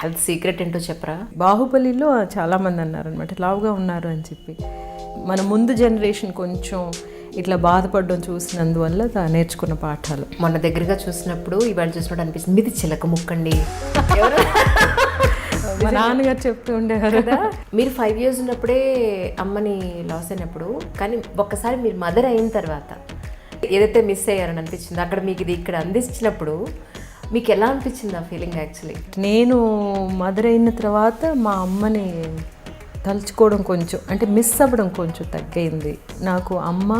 Health secret ఏంటో చెప్పరా? బాహుబలిలో చాలామంది అన్నారనమాట లావుగా ఉన్నారు అని చెప్పి. మన ముందు జనరేషన్ కొంచెం ఇట్లా బాధపడడం చూసినందువల్ల నేర్చుకున్న పాఠాలు. మొన్న దగ్గరగా చూసినప్పుడు ఇవాళ చూసినప్పుడు అనిపిస్తుంది మీది చిలక ముక్కండి. మా నాన్నగారు చెప్తూ ఉండేవారు కదా. మీరు 5 years ఉన్నప్పుడే అమ్మని లాస్ అయినప్పుడు, కానీ ఒక్కసారి మీరు మదర్ అయిన తర్వాత ఏదైతే మిస్ అయ్యారని అనిపించింది అక్కడ మీకు ఇది ఇక్కడ అందించినప్పుడు మీకు ఎలా అనిపించింది ఆ ఫీలింగ్? యాక్చువల్లీ నేను మదర్ అయిన తర్వాత మా అమ్మని తలుచుకోవడం కొంచెం అంటే మిస్ అవ్వడం కొంచెం తగ్గైంది. నాకు అమ్మ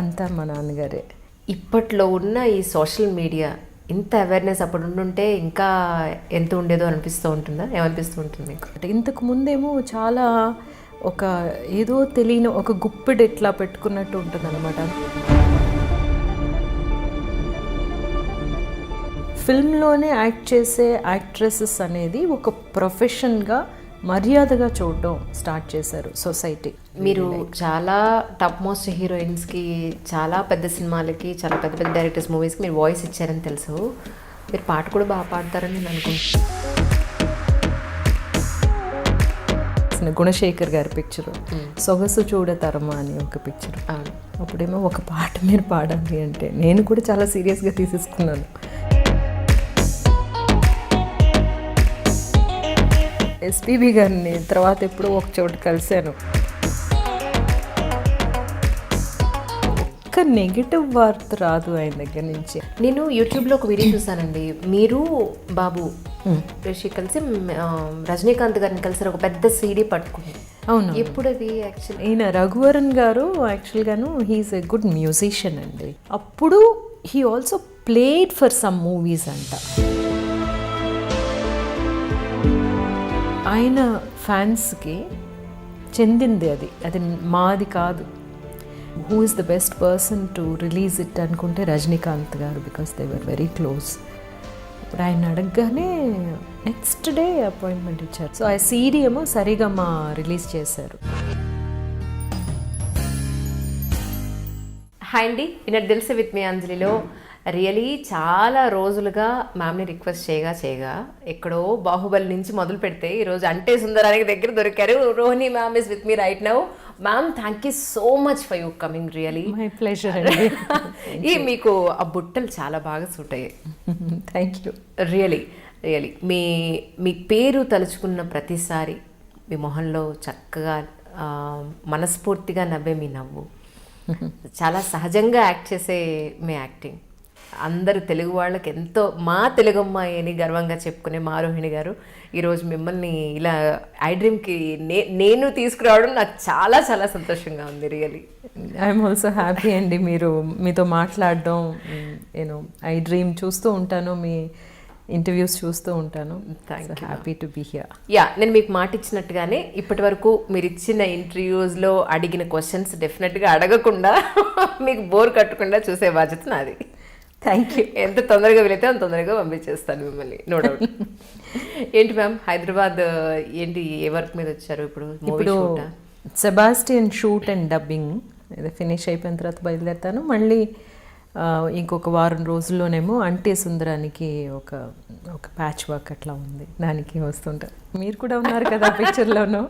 అంతా మా నాన్నగారే. ఇప్పట్లో ఉన్న ఈ సోషల్ మీడియా ఇంత అవేర్నెస్ అప్పుడు ఉండుంటే ఇంకా ఎంత ఉండేదో అనిపిస్తూ ఉంటుందా? ఏమనిపిస్తూ ఉంటుంది మీకు? అంటే ఇంతకు ముందేమో చాలా ఒక ఏదో తెలియని ఒక గుప్పెడు ఇట్లా పెట్టుకున్నట్టు ఉంటుంది అనమాట. ఫిల్మ్లోనే యాక్ట్ చేసే యాక్ట్రెసెస్ అనేది ఒక ప్రొఫెషన్గా మర్యాదగా చూడడం స్టార్ట్ చేశారు సొసైటీ. మీరు చాలా టాప్ మోస్ట్ హీరోయిన్స్కి, చాలా పెద్ద సినిమాలకి, చాలా పెద్ద పెద్ద డైరెక్టర్స్ మూవీస్కి మీరు వాయిస్ ఇచ్చారని తెలుసు. మీరు పాట కూడా బాగా పాడతారని నేను అనుకుంటున్నాను. గుణశేఖర్ గారి పిక్చరు సొగసు చూడతరమా అని ఒక పిక్చర్. అప్పుడేమో ఒక పాట మీరు పాడాలి అంటే నేను కూడా చాలా సీరియస్గా తీసేసుకున్నాను. ఎస్పీబీ గారిని తర్వాత ఎప్పుడో ఒక చోటు కలిశాను. ఒక్క నెగిటివ్ వార్త రాదు ఆయన దగ్గర నుంచి. నేను యూట్యూబ్లో ఒక వీడియో చూసానండి. మీరు బాబు రిషి కలిసి రజనీకాంత్ గారిని కలిసి ఒక పెద్ద సీడీ పట్టుకుంది. అవును, ఎప్పుడు అది? యాక్చువల్లీ ఈయన రఘువరన్ గారు యాక్చువల్గాను హీఈస్ ఎ గుడ్ మ్యూజిషియన్ అండి. అప్పుడు he also played for some movies అంట. ఆయన ఫ్యాన్స్కి చెందింది అది, అది మాది కాదు. Who is the best person to release it అనుకుంటే రజనీకాంత్ గారు, because they were very close. ఇప్పుడు ఆయన అడగగానే నెక్స్ట్ డే అపాయింట్మెంట్ ఇచ్చారు. సో ఆ సీడీ ఏమో సరిగమ రిలీజ్ చేశారు. హాయ్ అండి, నిన్న తెలుసు విత్ మీ అంజలిలో రియలీ చాలా రోజులుగా మ్యామ్ని రిక్వెస్ట్ చేయగా ఎక్కడో బాహుబలి నుంచి మొదలు పెడితే ఈరోజు అంటే సుందరానికి దగ్గర దొరికారు. Rohini ma'am is with me right now. Ma'am, thank you so much for you coming. Really my pleasure అండి. ఈ మీకు ఆ బుట్టలు చాలా బాగా సూట్ అయ్యాయి. Thank you. రియలీ మీ పేరు తలుచుకున్న ప్రతిసారి మీ మొహంలో చక్కగా మనస్ఫూర్తిగా నవ్వే మీ నవ్వు, చాలా సహజంగా యాక్ట్ చేసే మీ యాక్టింగ్ అందరు తెలుగు వాళ్ళకి ఎంతో, మా తెలుగు అమ్మాయి అని గర్వంగా చెప్పుకునే మా రోహిణి గారు ఈరోజు మిమ్మల్ని ఇలా ఐ డ్రీమ్కి నేను తీసుకురావడం నాకు చాలా చాలా సంతోషంగా ఉంది. రియలీ ఐఎమ్ ఆల్సో హ్యాపీ అండి. మీతో మాట్లాడడం, నేను ఐ డ్రీమ్ చూస్తూ ఉంటాను, మీ ఇంటర్వ్యూస్ చూస్తూ ఉంటాను. Happy to be here. Yeah, నేను మీకు మాట ఇచ్చినట్టుగానే ఇప్పటి వరకు మీరు ఇచ్చిన ఇంటర్వ్యూస్లో అడిగిన క్వశ్చన్స్ డెఫినెట్గా అడగకుండా మీకు బోర్ కట్టకుండా చూసే బాధ్యత నాది. Thank you. ఎంత తొందరగా వెళితే అంత తొందరగా పంపించేస్తాను మిమ్మల్ని, నో డౌట్. ఏంటి మ్యామ్, హైదరాబాద్ ఏంటి, ఏ వర్క్ మీద వచ్చారు ఇప్పుడు? ఇప్పుడు సెబాస్టియన్ షూట్ అండ్ డబ్బింగ్ ఇది ఫినిష్ అయిపోయిన తర్వాత బయలుదేరుతాను. మళ్ళీ ఇంకొక వారం రోజుల్లోనేమో అంటే సుందరానికి ఒక ప్యాచ్ వర్క్ అట్లా ఉంది, దానికి వస్తుంటారు. మీరు కూడా ఉన్నారు కదా పిక్చర్లోనూ.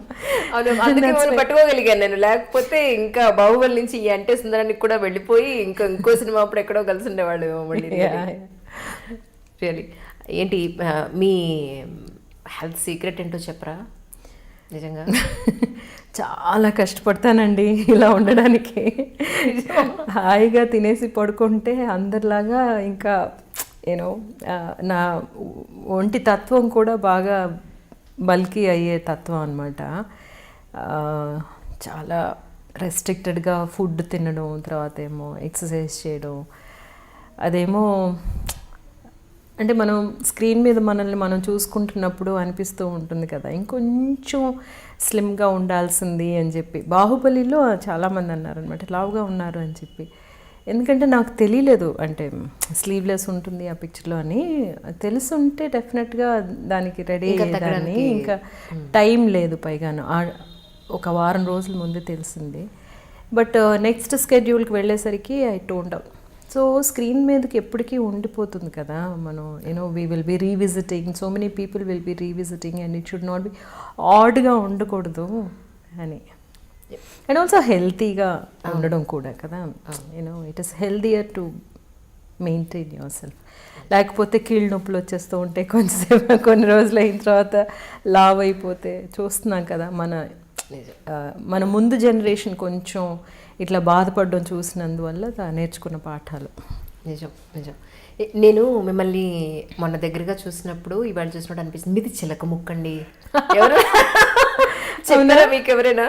అందుకే పట్టుకోగలిగాను నేను, లేకపోతే ఇంకా బాహుబలి నుంచి ఈ అంటే సుందరానికి కూడా వెళ్ళిపోయి ఇంకో సినిమా అప్పుడు ఎక్కడో కలిసి ఉండేవాళ్ళు మళ్ళీ. రియలీ ఏంటి మీ హెల్త్ సీక్రెట్ ఏంటో చెప్పరా? నిజంగా చాలా కష్టపడతానండి ఇలా ఉండడానికి. హాయిగా తినేసి పడుకుంటే అందరిలాగా ఇంకా యూనో నా ఒంటి తత్వం కూడా బాగా బల్కీ అయ్యే తత్వం అనమాట. చాలా రెస్ట్రిక్టెడ్గా ఫుడ్ తినడం, తర్వాత ఏమో ఎక్సర్సైజ్ చేయడం. అదేమో అంటే మనం స్క్రీన్ మీద మనల్ని మనం చూసుకుంటున్నప్పుడు అనిపిస్తూ ఉంటుంది కదా ఇంకొంచెం స్లిమ్గా ఉండాల్సింది అని చెప్పి. బాహుబలిలో చాలామంది అన్నారనమాట లావుగా ఉన్నారు అని చెప్పి. ఎందుకంటే నాకు తెలియలేదు అంటే స్లీవ్లెస్ ఉంటుంది ఆ పిక్చర్లో అని. తెలుసుంటే డెఫినెట్గా దానికి రెడీ అయ్యేదాన్ని. ఇంకా టైం లేదు, పైగాను ఒక వారం రోజుల ముందే తెలిసింది. బట్ నెక్స్ట్ స్కెడ్యూల్కి వెళ్ళేసరికి I toned down. So screen మీదకి ఎప్పటికీ ఉండిపోతుంది కదా. మనం we will be revisiting, so many people will be revisiting and it should not be ఆడ్గా ఉండకూడదు అని. అండ్ ఆల్సో హెల్తీగా ఉండడం కూడా కదా. It is healthier to maintain yourself. లేకపోతే కీళ్ళ నొప్పులు వచ్చేస్తూ ఉంటే కొంచెంసేపు కొన్ని రోజులు అయిన తర్వాత లావ్ అయిపోతే చూస్తున్నాం కదా. మన ముందు జనరేషన్ కొంచెం ఇట్లా బాధపడడం చూసినందువల్ల నేర్చుకున్న పాఠాలు. నిజం. నేను మిమ్మల్ని మొన్న దగ్గరగా చూసినప్పుడు, ఇవాళ చూసినప్పుడు అనిపిస్తుంది మీది చిలక ముక్కండి. ఎవరు చెప్పారా మీకు ఎవరైనా?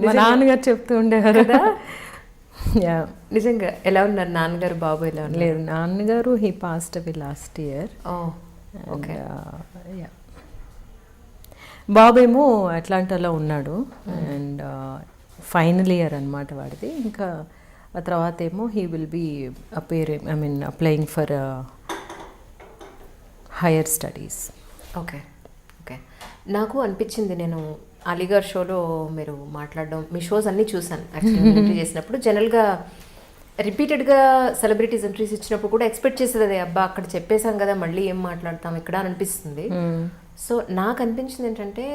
మా నాన్నగారు చెప్తూ ఉండేవారు కదా. నిజంగా. ఎలా ఉన్నారు నాన్నగారు, బాబు ఎలా ఉన్నారు? లేదు, నాన్నగారు he passed away last year. Okay. బాబేమో అట్లాంటాలో ఉన్నాడు అండ్ ఫైనల్ ఇయర్ అనమాట వాడిది. ఇంకా ఆ తర్వాత ఏమో he will be applying for higher studies. Okay. నాకు అనిపించింది, నేను అలీగర్ షోలో మీరు మాట్లాడడం, మీ షోస్ అన్నీ చూసాను యాక్చువల్లీ. ఎంట్రీ చేసినప్పుడు జనరల్గా రిపీటెడ్గా సెలబ్రిటీస్ ఎంట్రీస్ ఇచ్చినప్పుడు కూడా ఎక్స్పెక్ట్ చేసేది అదే, అబ్బా అక్కడ చెప్పేశాం కదా మళ్ళీ ఏం మాట్లాడతాం ఇక్కడ అని అనిపిస్తుంది. సో నాకు అనిపించింది ఏంటంటే,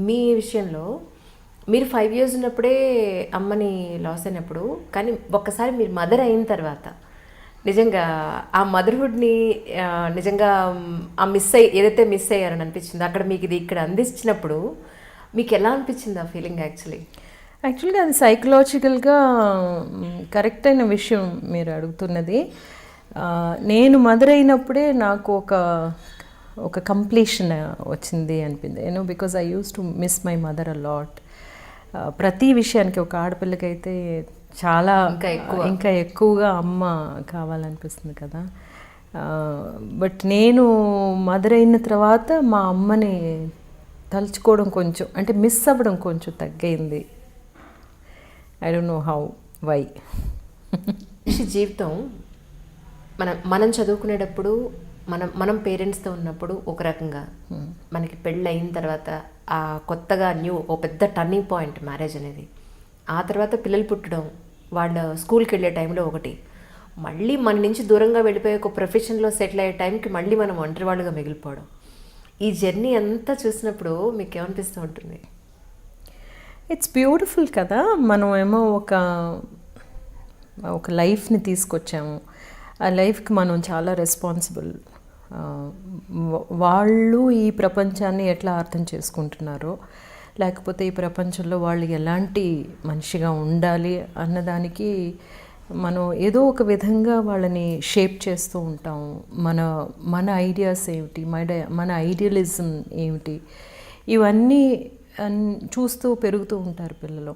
మీ విషయంలో మీరు 5 years ఉన్నప్పుడే అమ్మని లాస్ అయినప్పుడు, కానీ ఒక్కసారి మీరు మదర్ అయిన తర్వాత నిజంగా ఆ మదర్హుడ్ని నిజంగా ఏదైతే మిస్ అయ్యారని అనిపించింది అక్కడ మీకు ఇది ఇక్కడ అందించినప్పుడు మీకు ఎలా అనిపించింది ఆ ఫీలింగ్? యాక్చువల్గా అది సైకలాజికల్గా కరెక్ట్ అయిన విషయం మీరు అడుగుతున్నది. నేను మదర్ అయినప్పుడే నాకు ఒక కంప్లీషన్ వచ్చింది అనిపింది. Because I used to miss my mother a lot. ప్రతి విషయానికి ఒక ఆడపిల్లకైతే చాలా ఇంకా ఎక్కువగా అమ్మ కావాలనిపిస్తుంది కదా. బట్ నేను మదర్ అయిన తర్వాత మా అమ్మని తలుచుకోవడం కొంచెం, అంటే మిస్ అవ్వడం కొంచెం తగ్గైంది. I don't know how, why. జీవితం మనం చదువుకునేటప్పుడు మనం పేరెంట్స్తో ఉన్నప్పుడు ఒక రకంగా, మనకి పెళ్ళి అయిన తర్వాత ఆ కొత్తగా ఓ పెద్ద టర్నింగ్ పాయింట్ మ్యారేజ్ అనేది. ఆ తర్వాత పిల్లలు పుట్టడం, వాళ్ళ స్కూల్కి వెళ్ళే టైంలో ఒకటి, మళ్ళీ మన నుంచి దూరంగా వెళ్ళిపోయి ఒక ప్రొఫెషన్లో సెటిల్ అయ్యే టైంకి మళ్ళీ మనం ఒంటరి వాళ్ళుగా మిగిలిపోవడం. ఈ జర్నీ అంతా చూసినప్పుడు మీకు ఏమనిపిస్తూ ఉంటుంది? ఇట్స్ బ్యూటిఫుల్ కదా. మనం ఏమో ఒక లైఫ్ని తీసుకొచ్చాము. ఆ లైఫ్కి మనం చాలా రెస్పాన్సిబుల్. వాళ్ళు ఈ ప్రపంచాన్ని ఎట్లా అర్థం చేసుకుంటున్నారో, లేకపోతే ఈ ప్రపంచంలో వాళ్ళు ఎలాంటి మనిషిగా ఉండాలి అన్నదానికి మనం ఏదో ఒక విధంగా వాళ్ళని షేప్ చేస్తూ ఉంటాం. మన ఐడియాస్ ఏమిటి, మన ఐడియలిజం ఏమిటి, ఇవన్నీ చూస్తూ పెరుగుతూ ఉంటారు పిల్లలు.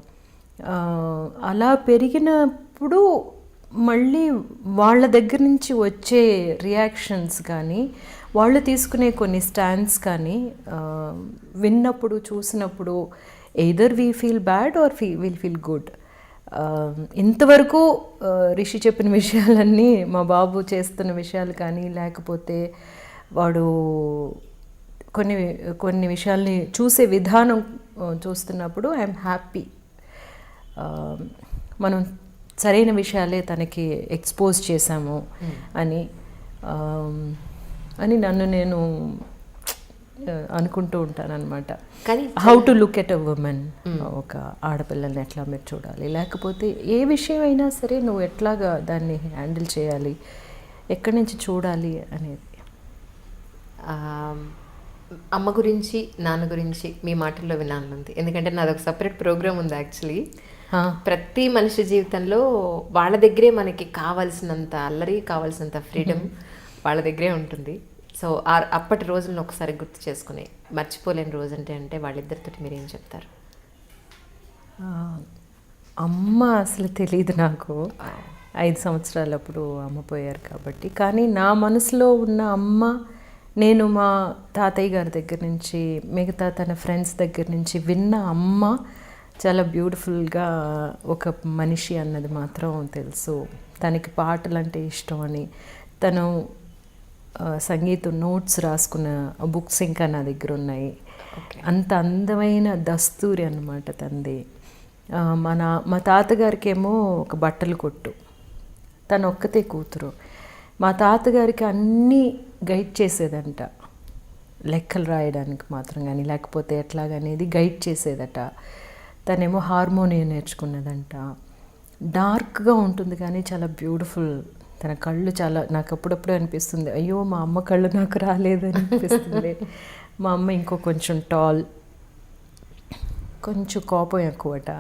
అలా పెరిగినప్పుడు మళ్ళీ వాళ్ళ దగ్గర నుంచి వచ్చే రియాక్షన్స్ కానీ, వాళ్ళు తీసుకునే కొన్ని స్టాండ్స్ కానీ విన్నప్పుడు, చూసినప్పుడు either we feel bad or will feel good. ఇంతవరకు రిషి చెప్పిన విషయాలన్నీ, మా బాబు చేస్తున్న విషయాలు కానీ, లేకపోతే వాడు కొన్ని విషయాల్ని చూసే విధానం చూస్తున్నప్పుడు ఐఎమ్ హ్యాపీ. మనం సరైన విషయాలే తనకి ఎక్స్పోజ్ చేశాము అని నన్ను నేను అనుకుంటూ ఉంటాను అనమాట. కానీ how to look at a women, ఒక ఆడపిల్లల్ని ఎట్లా మీరు చూడాలి, లేకపోతే ఏ విషయం అయినా సరే నువ్వు ఎట్లాగా దాన్ని హ్యాండిల్ చేయాలి, ఎక్కడి నుంచి చూడాలి అనేది. అమ్మ గురించి, నాన్న గురించి మీ మాటల్లో వినాలనుంది. ఎందుకంటే నాది ఒక సపరేట్ ప్రోగ్రామ్ ఉంది యాక్చువల్లీ. ప్రతి మనిషి జీవితంలో వాళ్ళ దగ్గరే మనకి కావాల్సినంత అల్లరి, కావాల్సినంత ఫ్రీడమ్ వాళ్ళ దగ్గరే ఉంటుంది. సో అప్పటి రోజులను ఒకసారి గుర్తు చేసుకుని మర్చిపోలేని రోజు అంటే వాళ్ళిద్దరితో మీరేం చెప్తారు? అమ్మ అసలు తెలియదు నాకు. 5 సంవత్సరాలప్పుడు అమ్మ పోయారు కాబట్టి. కానీ నా మనసులో ఉన్న అమ్మ, నేను మా తాతయ్య గారి దగ్గర నుంచి, మిగతా తన ఫ్రెండ్స్ దగ్గర నుంచి విన్న అమ్మ చాలా బ్యూటిఫుల్గా ఒక మనిషి అన్నది మాత్రం తెలుసు. తనకి పాటలు అంటే ఇష్టం అని, తను సంగీతం నోట్స్ రాసుకున్న బుక్స్ ఇంకా నా దగ్గర ఉన్నాయి. అంత అందమైన దస్తూరి అన్నమాట తనది. మా తాతగారికి ఏమో ఒక బట్టల కొట్టు. తను ఒక్కతే కూతురు. మా తాతగారికి అన్నీ గైడ్ చేసేదంట, లెక్కలు రాయడానికి మాత్రం కానీ లేకపోతే ఎట్లాగనేది గైడ్ చేసేదట. తనేమో హార్మోనియం నేర్చుకున్నదంట. డార్క్గా ఉంటుంది కానీ చాలా బ్యూటిఫుల్. తన కళ్ళు చాలా, నాకు అప్పుడప్పుడు అనిపిస్తుంది, అయ్యో మా అమ్మ కళ్ళు నాకు రాలేదని అనిపిస్తుంది. మా అమ్మ ఇంకో కొంచెం టాల్, కొంచెం కోపం ఎక్కువట.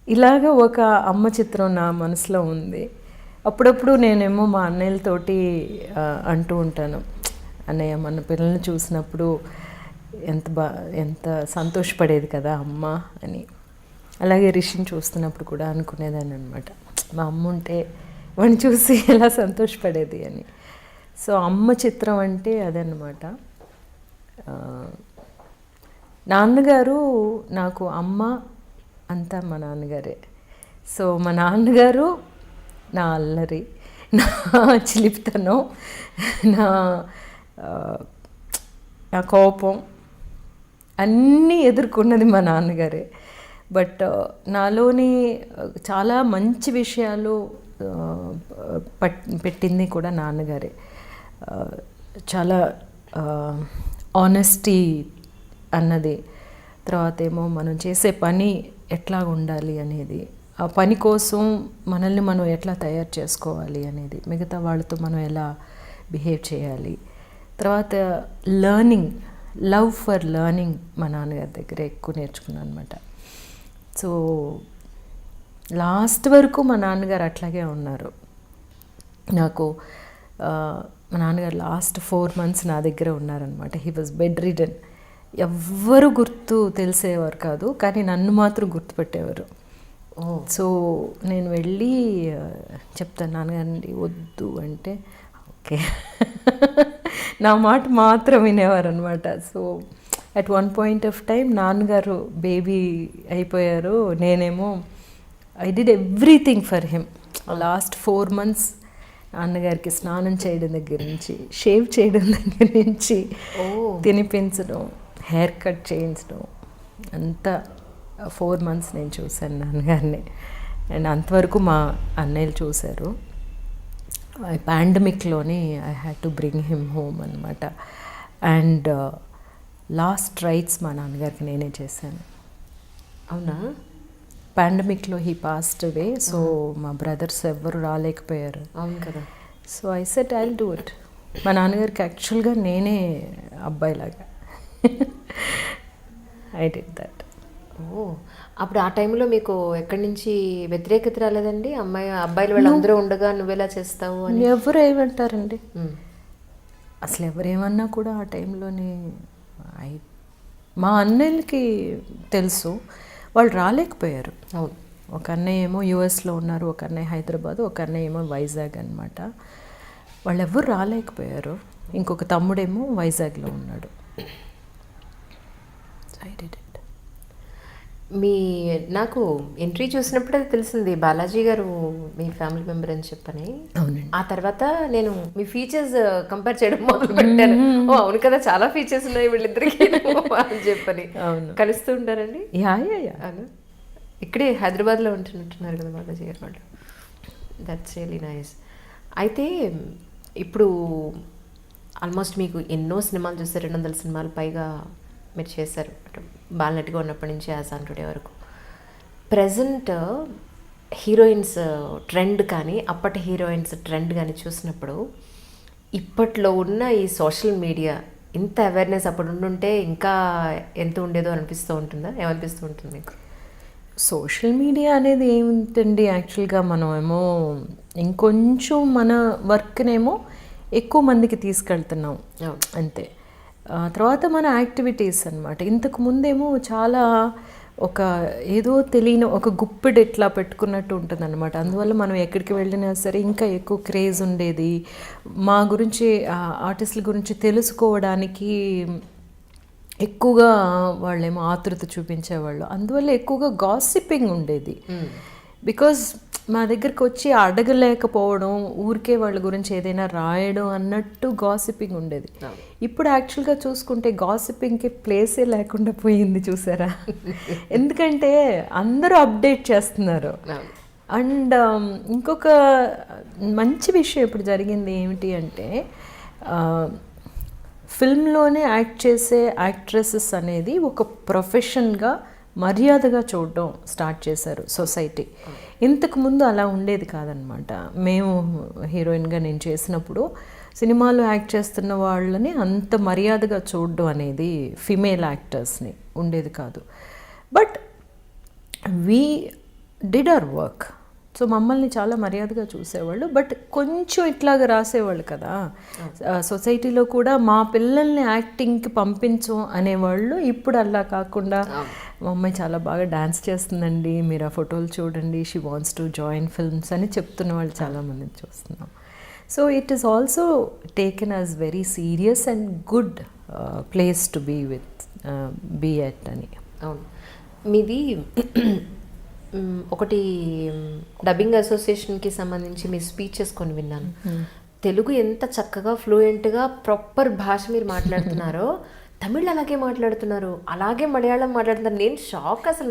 ఇలాగ ఒక అమ్మ చిత్రం నా మనసులో ఉంది. అప్పుడప్పుడు నేనేమో మా అన్నయ్యలతోటి అంటూ ఉంటాను, అన్నయ్య మన పిల్లల్ని చూసినప్పుడు ఎంత సంతోషపడేది కదా అమ్మ అని. అలాగే రిషిని చూస్తున్నప్పుడు కూడా అనుకునేదాన్ని అనమాట, మా అమ్మ ఉంటే వాడిని చూసి ఎలా సంతోషపడేది అని. సో అమ్మ చిత్రం అంటే అదనమాట. నాన్నగారు నాకు అమ్మ అంతా మా నాన్నగారే. సో మా నాన్నగారు నా అల్లరి, నా చిలిపితనం, నా కోపం అన్నీ ఎదుర్కొన్నది మా నాన్నగారే. బట్ నాలోని చాలా మంచి విషయాలు పెట్టింది కూడా నాన్నగారే. చాలా ఆనెస్టీ అన్నది, తర్వాత ఏమో మనం చేసే పని ఎట్లా ఉండాలి అనేది, ఆ పని కోసం మనల్ని మనం ఎట్లా తయారు చేసుకోవాలి అనేది, మిగతా వాళ్ళతో మనం ఎలా బిహేవ్ చేయాలి, తర్వాత లర్నింగ్, లవ్ ఫర్ లర్నింగ్ మా నాన్నగారి దగ్గర ఎక్కువ నేర్చుకున్నాను అనమాట. సో లాస్ట్ వరకు మా నాన్నగారు అట్లాగే ఉన్నారు. నాకు మా నాన్నగారు లాస్ట్ 4 months నా దగ్గర ఉన్నారనమాట. He was bed ridden. ఎవ్వరు గుర్తు తెలిసేవారు కాదు, కానీ నన్ను మాత్రం గుర్తుపెట్టేవారు. సో నేను వెళ్ళి చెప్తాను, నాన్నగారండి వద్దు అంటే ఓకే నా మాట మాత్రం వినేవారు అనమాట. So at one point of time నాన్నగారు బేబీ అయిపోయారు, నేనేమో I did everything for him. Last 4 months నాన్నగారికి స్నానం చేయడం దగ్గర నుంచి, షేవ్ చేయడం దగ్గర నుంచి, తినిపించడం, హెయిర్ కట్ చేయించడం, అంతా 4 months నేను చూశాను నాన్నగారిని. అండ్ అంతవరకు మా అన్నయ్యలు చూశారు. పాండమిక్లోని I had to bring him home అనమాట. అండ్ లాస్ట్ రైట్స్ మా నాన్నగారికి నేనే చేశాను. అవునా? పాండమిక్లో హీ పాస్డ్ అవే. సో మా బ్రదర్స్ ఎవ్వరు రాలేకపోయారు. అవును కదా. So I said I will do it. మా నాన్నగారికి యాక్చువల్గా నేనే అబ్బాయిలాగా ఐ డిడ్ దట్. అప్పుడు ఆ టైంలో మీకు ఎక్కడి నుంచి వ్యతిరేకత రాలేదండి? అబ్బాయిలు వాళ్ళందరూ ఉండగా నువ్వెలా చేస్తావు అని? ఎవరు ఏమంటారండి, అసలు ఎవరేమన్నా కూడా ఆ టైంలోనే మా అన్నయ్యలకి తెలుసు, వాళ్ళు రాలేకపోయారు. అవును. ఒక అన్నయ్య ఏమో యుఎస్లో ఉన్నారు, ఒక అన్నయ్య హైదరాబాద్, ఒక అన్నయ్య ఏమో వైజాగ్ అనమాట. వాళ్ళు ఎవరు రాలేకపోయారు. ఇంకొక తమ్ముడేమో వైజాగ్లో ఉన్నాడు. I did it. నాకు ఎంట్రీ చూసినప్పుడే తెలిసింది బాలాజీ గారు మీ ఫ్యామిలీ మెంబర్ అని చెప్పని. అవునండి. ఆ తర్వాత నేను మీ ఫీచర్స్ కంపేర్ చేయడం మొదలు పెట్టాను. ఓ అవును కదా, చాలా ఫీచర్స్ ఉన్నాయి వీళ్ళిద్దరికి అని చెప్పని. అవును. కలుస్తూ ఉంటారండి? యా. ఇక్కడే హైదరాబాద్లో ఉంటున్నట్టున్నారు కదా బాలాజీ గారు వాళ్ళు. That's really nice. అయితే ఇప్పుడు ఆల్మోస్ట్ మీకు ఎన్నో సినిమాలు చూస్తారు, 200 సినిమాలు పైగా మీరు చేశారు బాలనటిగా ఉన్నప్పటి నుంచి ఆన్ టుడే వరకు. ప్రజెంట్ హీరోయిన్స్ ట్రెండ్ కానీ అప్పటి హీరోయిన్స్ ట్రెండ్ కానీ చూసినప్పుడు ఇప్పట్లో ఉన్న ఈ సోషల్ మీడియా ఇంత అవేర్నెస్ అప్పుడు ఉండుంటే ఇంకా ఎంత ఉండేదో అనిపిస్తూ ఉంటుందా? ఏమనిపిస్తూ ఉంటుంది మీకు? సోషల్ మీడియా అనేది ఏమిటండి, యాక్చువల్గా మనం ఏమో ఇంకొంచెం మన వర్క్నేమో ఎక్కువ మందికి తీసుకెళ్తున్నాం అంతే. తర్వాత మన యాక్టివిటీస్ అనమాట. ఇంతకు ముందేమో చాలా ఒక ఏదో తెలియని ఒక గుప్పెడు ఇట్లా పెట్టుకున్నట్టు ఉంటుంది అనమాట. అందువల్ల మనం ఎక్కడికి వెళ్ళినా సరే ఇంకా ఎక్కువ క్రేజ్ ఉండేది. మా గురించి ఆర్టిస్టుల గురించి తెలుసుకోవడానికి ఎక్కువగా వాళ్ళేమో ఆతృత చూపించేవాళ్ళు. అందువల్ల ఎక్కువగా గాసిపింగ్ ఉండేది. బికాజ్ మా దగ్గరికి వచ్చి అడగలేకపోవడం, ఊరికే వాళ్ళ గురించి ఏదైనా రాయడం అన్నట్టు గాసిపింగ్ ఉండేది. ఇప్పుడు యాక్చువల్గా చూసుకుంటే గాసిపింగ్కి ప్లేసే లేకుండా పోయింది, చూసారా? ఎందుకంటే అందరూ అప్డేట్ చేస్తున్నారు. అండ్ ఇంకొక మంచి విషయం ఇప్పుడు జరిగింది ఏమిటి అంటే ఫిల్మ్లోనే యాక్ట్ చేసే యాక్ట్రెసెస్ అనేది ఒక ప్రొఫెషన్గా మర్యాదగా చూడడం స్టార్ట్ చేశారు సొసైటీ. ఇంతకుముందు అలా ఉండేది కాదనమాట. మేము హీరోయిన్గా నేను చేసినప్పుడు సినిమాలో యాక్ట్ చేస్తున్న వాళ్ళని అంత మర్యాదగా చూడడం అనేది ఫిమేల్ యాక్టర్స్ని ఉండేది కాదు. But we did our work. So మమ్మల్ని చాలా మర్యాదగా చూసేవాళ్ళు. బట్ కొంచెం ఇట్లాగా రాసేవాళ్ళు కదా సొసైటీలో కూడా, మా పిల్లల్ని యాక్టింగ్కి పంపించం అనేవాళ్ళు. ఇప్పుడు అలా కాకుండా మా అమ్మాయి చాలా బాగా డాన్స్ చేస్తుందండి, మీరు ఆ ఫోటోలు చూడండి, she wants to join films అని చెప్తున్న వాళ్ళు చాలామందిని చూస్తున్నాం. So it is also taken as very serious and good place to be at అని. అవును, మీది ఒకటి డబ్బింగ్ అసోసియేషన్కి సంబంధించి మీ స్పీచెస్ కొన్ని విన్నాను. తెలుగు ఎంత చక్కగా ఫ్లూయెంట్గా ప్రాపర్ భాష మీరు మాట్లాడుతున్నారో, తమిళ్ అలాగే మాట్లాడుతున్నారు, అలాగే మలయాళం మాట్లాడుతున్నారు. నేను షాక్ అసలు.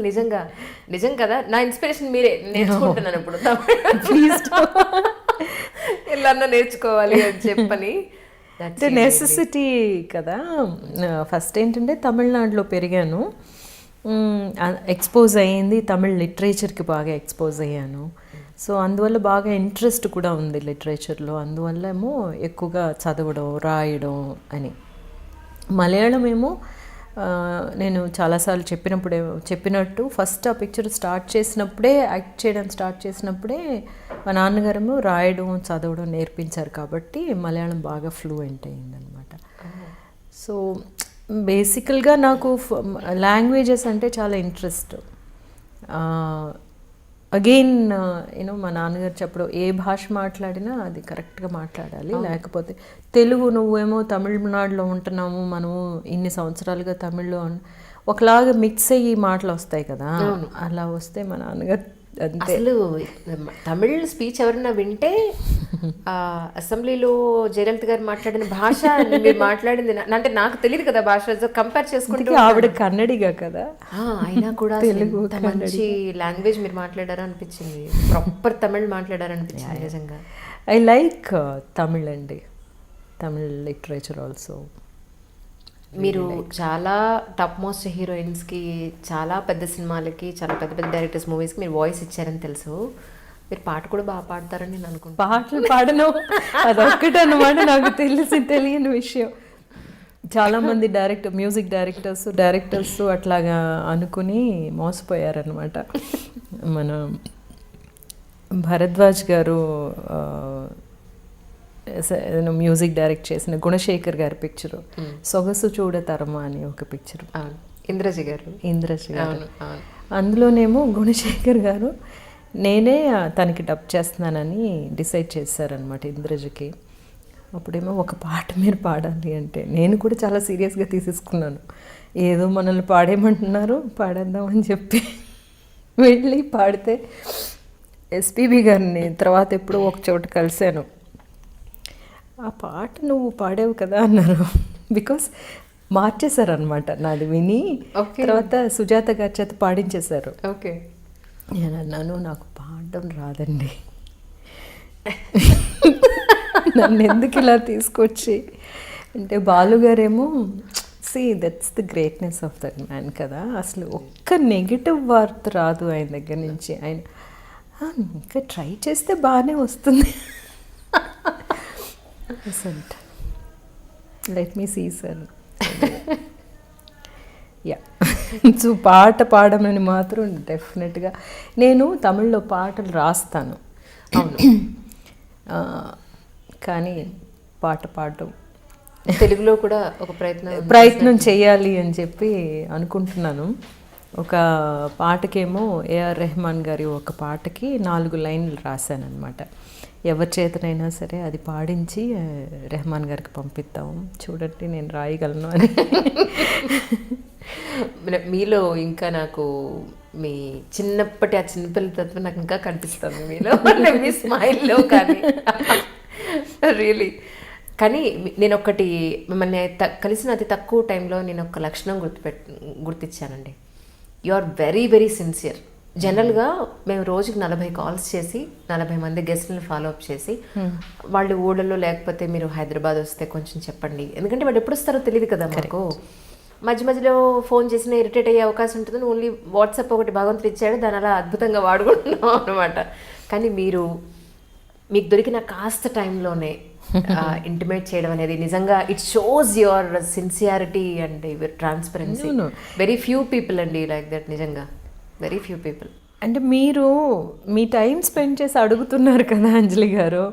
నిజం కదా, నా ఇన్స్పిరేషన్ మీరే. నేర్చుకుంటున్నాను ఇప్పుడు ఎలా నేర్చుకోవాలి అని చెప్పని. అంటే నెసెసిటీ కదా. ఫస్ట్ ఏంటంటే తమిళనాడులో పెరిగాను, ఎక్స్పోజ్ అయ్యింది, తమిళ్ లిటరేచర్కి బాగా ఎక్స్పోజ్ అయ్యాను. సో అందువల్ల బాగా ఇంట్రెస్ట్ కూడా ఉంది లిటరేచర్లో. అందువల్ల ఏమో ఎక్కువగా చదవడం, రాయడం అని. మలయాళం ఏమో నేను చాలాసార్లు చెప్పినట్టు ఫస్ట్ ఆ పిక్చర్ స్టార్ట్ చేసినప్పుడే, యాక్ట్ చేయడం స్టార్ట్ చేసినప్పుడే మా నాన్నగారేమో రాయడం, చదవడం నేర్పించారు. కాబట్టి మలయాళం బాగా ఫ్లూయెంట్ అయ్యిందనమాట. సో బేసికల్గా నాకు లాంగ్వేజెస్ అంటే చాలా ఇంట్రెస్ట్. అగైన్ యూనో మా నాన్నగారు చెప్పడం, ఏ భాష మాట్లాడినా అది కరెక్ట్గా మాట్లాడాలి, లేకపోతే తెలుగు నువ్వేమో తమిళనాడులో ఉంటున్నాము, మనము ఇన్ని సంవత్సరాలుగా తమిళ్లో ఒకలాగా మిక్స్ అయ్యి మాటలు వస్తాయి కదా, అలా వస్తే మా నాన్నగారు అసలు తమిళ్ స్పీచ్ ఎవరైనా వింటే అసెంబ్లీలో జయలలిత గారు మాట్లాడిన భాష మీరు మాట్లాడింది అంటే నాకు తెలియదు కదా భాష, కంపేర్ చేసుకుంటే ఆవిడ కన్నడిగా కదా, అయినా కూడా తెలుగు మంచి లాంగ్వేజ్ మీరు మాట్లాడారు అనిపించింది, ప్రాపర్ తమిళ్ మాట్లాడారు అనిపించింది నిజంగా. ఐ లైక్ తమిళ్ అండి, తమిళ్ లిటరేచర్ ఆల్సో. మీరు చాలా టాప్ మోస్ట్ హీరోయిన్స్కి, చాలా పెద్ద సినిమాలకి, చాలా పెద్ద పెద్ద డైరెక్టర్స్ మూవీస్కి మీరు వాయిస్ ఇచ్చారని తెలుసు. మీరు పాట కూడా బాగా పాడతారని నేను అనుకుంటాను. పాటలు పాడను అదొక్కటి అన్నమాట నాకు తెలియని విషయం. చాలామంది మ్యూజిక్ డైరెక్టర్స్ అట్లాగా అనుకుని మోసపోయారనమాట. మన భరద్వాజ్ గారు మ్యూజిక్ డైరెక్ట్ చేసిన గుణశేఖర్ గారి పిక్చరు సొగసు చూడతరమా అని ఒక పిక్చరు, ఇంద్రజి గారు. అందులోనేమో గుణశేఖర్ గారు నేనే తనకి డబ్ చేస్తున్నానని డిసైడ్ చేశారనమాట ఇంద్రజకి. అప్పుడేమో ఒక పాట మీరు పాడాలి అంటే నేను కూడా చాలా సీరియస్గా తీసేసుకున్నాను. ఏదో మనల్ని పాడేయమంటున్నారు, పాడేద్దామని చెప్పి వెళ్ళి పాడితే ఎస్పీబీ గారిని తర్వాత ఎప్పుడో ఒక చోట కలిశాను. ఆ పాట నువ్వు పాడావు కదా అన్నారు. బికాస్ మార్చేశారనమాట నాది విని. తర్వాత సుజాత గారి చేత పాడించేశారు. ఓకే, నేను అన్నాను నాకు పాడడం రాదండి, నన్ను ఎందుకు ఇలా తీసుకొచ్చి అంటే, బాలుగారేమో that's the greatness of that man కదా, అసలు ఒక్క నెగిటివ్ వార్త రాదు ఆయన దగ్గర నుంచి. ఆయన ఇంకా ట్రై చేస్తే బాగానే వస్తుంది. Let me see sir. Yeah, so పాట పాడమని మాత్రం డెఫినెట్గా నేను తమిళ్లో పాటలు రాస్తాను, అవును, కానీ పాట పాడడం తెలుగులో కూడా ఒక ప్రయత్నం చేయాలి అని చెప్పి అనుకుంటున్నాను. ఒక పాటకేమో ఏఆర్ రెహమాన్ గారి ఒక పాటకి 4 లైన్లు రాశాను అనమాట. ఎవరి చేతనైనా సరే అది పాడించి రెహమాన్ గారికి పంపిద్దాం, చూడండి నేను రాయగలను అని. మీలో ఇంకా నాకు మీ చిన్నప్పటి ఆ చిన్నపిల్ల తత్వం నాకు ఇంకా కనిపిస్తుంది మీలో, మీ స్మైల్లో కానీ రియలీ. కానీ నేను ఒకటి మిమ్మల్ని కలిసిన అతి తక్కువ టైంలో నేను ఒక లక్షణం గుర్తించానండి. You are very very sincere. జనరల్గా మేము రోజుకి 40 కాల్స్ చేసి 40 మంది గెస్ట్లను ఫాలో అప్ చేసి వాళ్ళు ఊళ్ళలో లేకపోతే మీరు హైదరాబాద్ వస్తే కొంచెం చెప్పండి, ఎందుకంటే వాళ్ళు ఎప్పుడు వస్తారో తెలియదు కదా మాకు. మధ్య మధ్యలో ఫోన్ చేసినా ఇరిటేట్ అయ్యే అవకాశం ఉంటుంది. ఓన్లీ వాట్సాప్ ఒకటి భగవంతుడు ఇచ్చాడు, దాని అలా అద్భుతంగా వాడుకుంటున్నాం అనమాట. కానీ మీకు దొరికిన కాస్త టైంలోనే ఇంటిమేట్ చేయడం అనేది నిజంగా it shows your sincerity and your transparency. Very few people అండి లైక్ దట్, నిజంగా వెరీ ఫ్యూ పీపుల్. అంటే మీరు మీ టైం స్పెండ్ చేసి అడుగుతున్నారు కదా అంజలి గారు,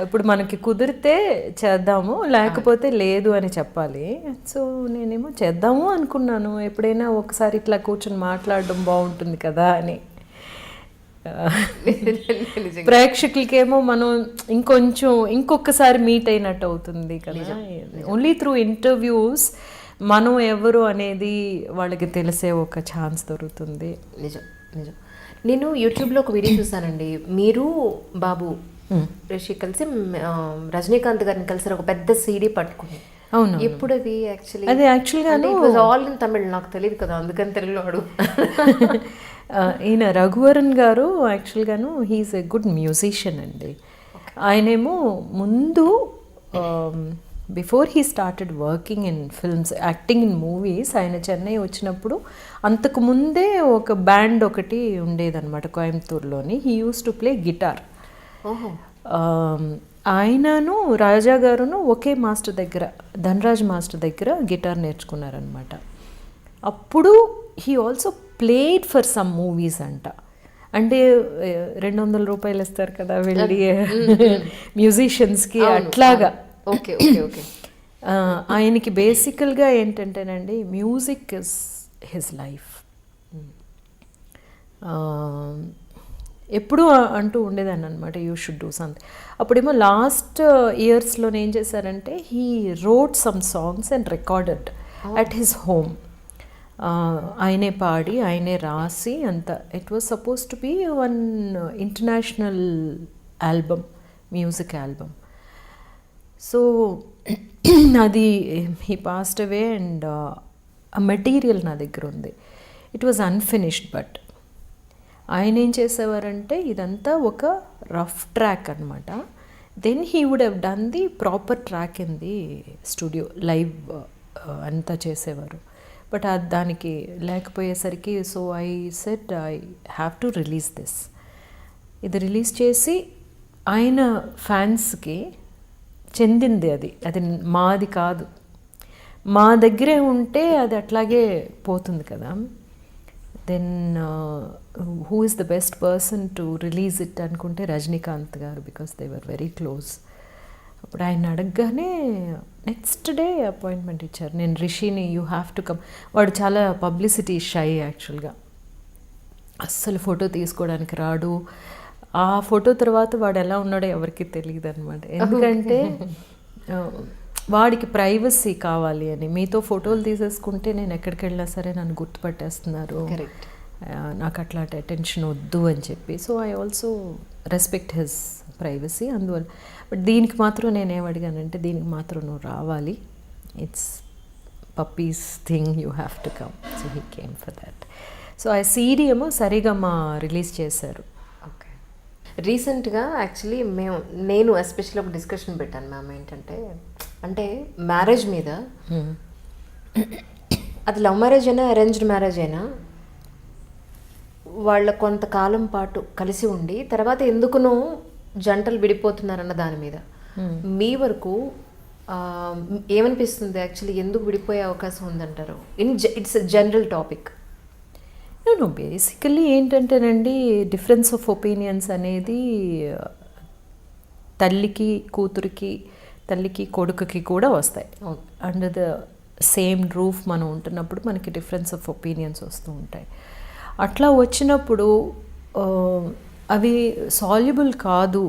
ఇప్పుడు మనకి కుదిరితే చేద్దాము లేకపోతే లేదు అని చెప్పాలి. సో నేనేమో చేద్దాము అనుకున్నాను, ఎప్పుడైనా ఒకసారి ఇట్లా కూర్చొని మాట్లాడడం బాగుంటుంది కదా అని. ప్రేక్షకులకేమో మనం ఇంకొకసారి మీట్ అయినట్టు అవుతుంది కదా. ఓన్లీ త్రూ ఇంటర్వ్యూస్ మనం ఎవరు అనేది వాళ్ళకి తెలిసే ఒక ఛాన్స్ దొరుకుతుంది. నిజం నిజం. నేను యూట్యూబ్లో ఒక వీడియో చూసానండి, మీరు బాబు రిషి కలిసి రజనీకాంత్ గారిని కలిసి ఒక పెద్ద సీడీ పట్టుకుని. అవును, ఎప్పుడు అది యాక్చువల్గా ఆల్ ఇన్ తమిళ్, నాకు తెలియదు కదా అందుకని తెలుగులో అడుగు. ఈయన రఘువరన్ గారు యాక్చువల్గాను హీఈస్ ఎ గుడ్ మ్యూజిషియన్ అండి. ఆయనేమో ముందు before he started working in films, acting in movies, ఆయన చెన్నై వచ్చినప్పుడు అంతకు ముందే ఒక బ్యాండ్ ఒకటి ఉండేదన్నమాట కోయంబత్తూరులోని. He used to play guitar. ఆయనను రాజా గారును ఒకే మాస్టర్ దగ్గర, ధనరాజ్ మాస్టర్ దగ్గర గిటార్ నేర్చుకున్నారనమాట. అప్పుడు he also played for some movies అంట. అంటే 200 రూపాయలు ఇస్తారు కదా వెళ్ళి మ్యూజిషియన్స్కి, అట్లాగా. Okay okay okay. ఆయనకి బేసికల్గా ఏంటంటేనండి, మ్యూజిక్ ఇస్ హిజ్ లైఫ్. ఎప్పుడూ అంటూ ఉండేదాన్ని అనమాట, యూ షుడ్ డూ సంథింగ్. అప్పుడేమో లాస్ట్ ఇయర్స్లో ఏం చేశారంటే, he wrote some songs and recorded at his home. ఆయనే పాడి ఆయనే రాసి అంత. It was suppose to be one international album, music album. So అది హీ పాస్డ్ అవే అండ్ ఆ మెటీరియల్ నా దగ్గర ఉంది. It was unfinished. బట్ ఆయన ఏం చేసేవారంటే ఇదంతా ఒక రఫ్ ట్రాక్ అనమాట. Then he would have done the proper track in the studio, live అంతా చేసేవారు. బట్ దానికి లేకపోయేసరికి, so I said I have to release this. ఇది రిలీజ్ చేసి ఆయన ఫ్యాన్స్కి చెందింది అది, అది మాది కాదు. మా దగ్గరే ఉంటే అది అట్లాగే పోతుంది కదా. Then who is the best person to release it అనుకుంటే రజనీకాంత్ గారు, because they were very close. అప్పుడు ఆయన అడగగానే నెక్స్ట్ డే అపాయింట్మెంట్ ఇచ్చారు. నేను రిషిని యూ హ్యావ్ టు కమ్. వాడు చాలా పబ్లిసిటీ షై యాక్చువల్గా, అస్సలు ఫోటో తీసుకోవడానికి రాడు. ఆ ఫోటో తర్వాత వాడు ఎలా ఉన్నాడో ఎవరికి తెలియదు అనమాట. ఎందుకంటే వాడికి ప్రైవసీ కావాలి అని. మీతో ఫోటోలు తీసేసుకుంటే నేను ఎక్కడికి వెళ్ళినా సరే నన్ను గుర్తుపట్టేస్తున్నారు, నాకు అట్లాంటి అటెన్షన్ వద్దు అని చెప్పి. So I also respect his privacy. అందువల్ల బట్ దీనికి మాత్రం నేనేం అడిగానంటే, దీనికి మాత్రం నువ్వు రావాలి, it's puppies thing, you have to come. So he came for that. So ఆ సీడీ ఏమో సరిగమ రిలీజ్ చేశారు. ఓకే. రీసెంట్గా యాక్చువల్లీ నేను ఎస్పెషల్లీ ఒక డిస్కషన్ పెట్టాను మ్యామ్. ఏంటంటే, అంటే మ్యారేజ్ మీద, అది లవ్ మ్యారేజ్ అయినా అరేంజ్డ్ మ్యారేజ్ అయినా, వాళ్ళ కొంతకాలం పాటు కలిసి ఉండి తర్వాత ఎందుకునో జంటలు విడిపోతున్నారన్న దాని మీద మీ వరకు ఏమనిపిస్తుంది? యాక్చువల్లీ ఎందుకు విడిపోయే అవకాశం ఉందంటారు? It's general topic. నేను బేసికల్లీ ఏంటంటేనండి, డిఫరెన్స్ ఆఫ్ ఒపీనియన్స్ అనేది తల్లికి కూతురికి, తల్లికి కొడుకుకి కూడా వస్తాయి. అండర్ ద సేమ్ రూఫ్ మనం ఉంటున్నప్పుడు మనకి డిఫరెన్స్ ఆఫ్ ఒపీనియన్స్ వస్తూ ఉంటాయి. అట్లా వచ్చినప్పుడు అవి సాల్యుబుల్ కాదు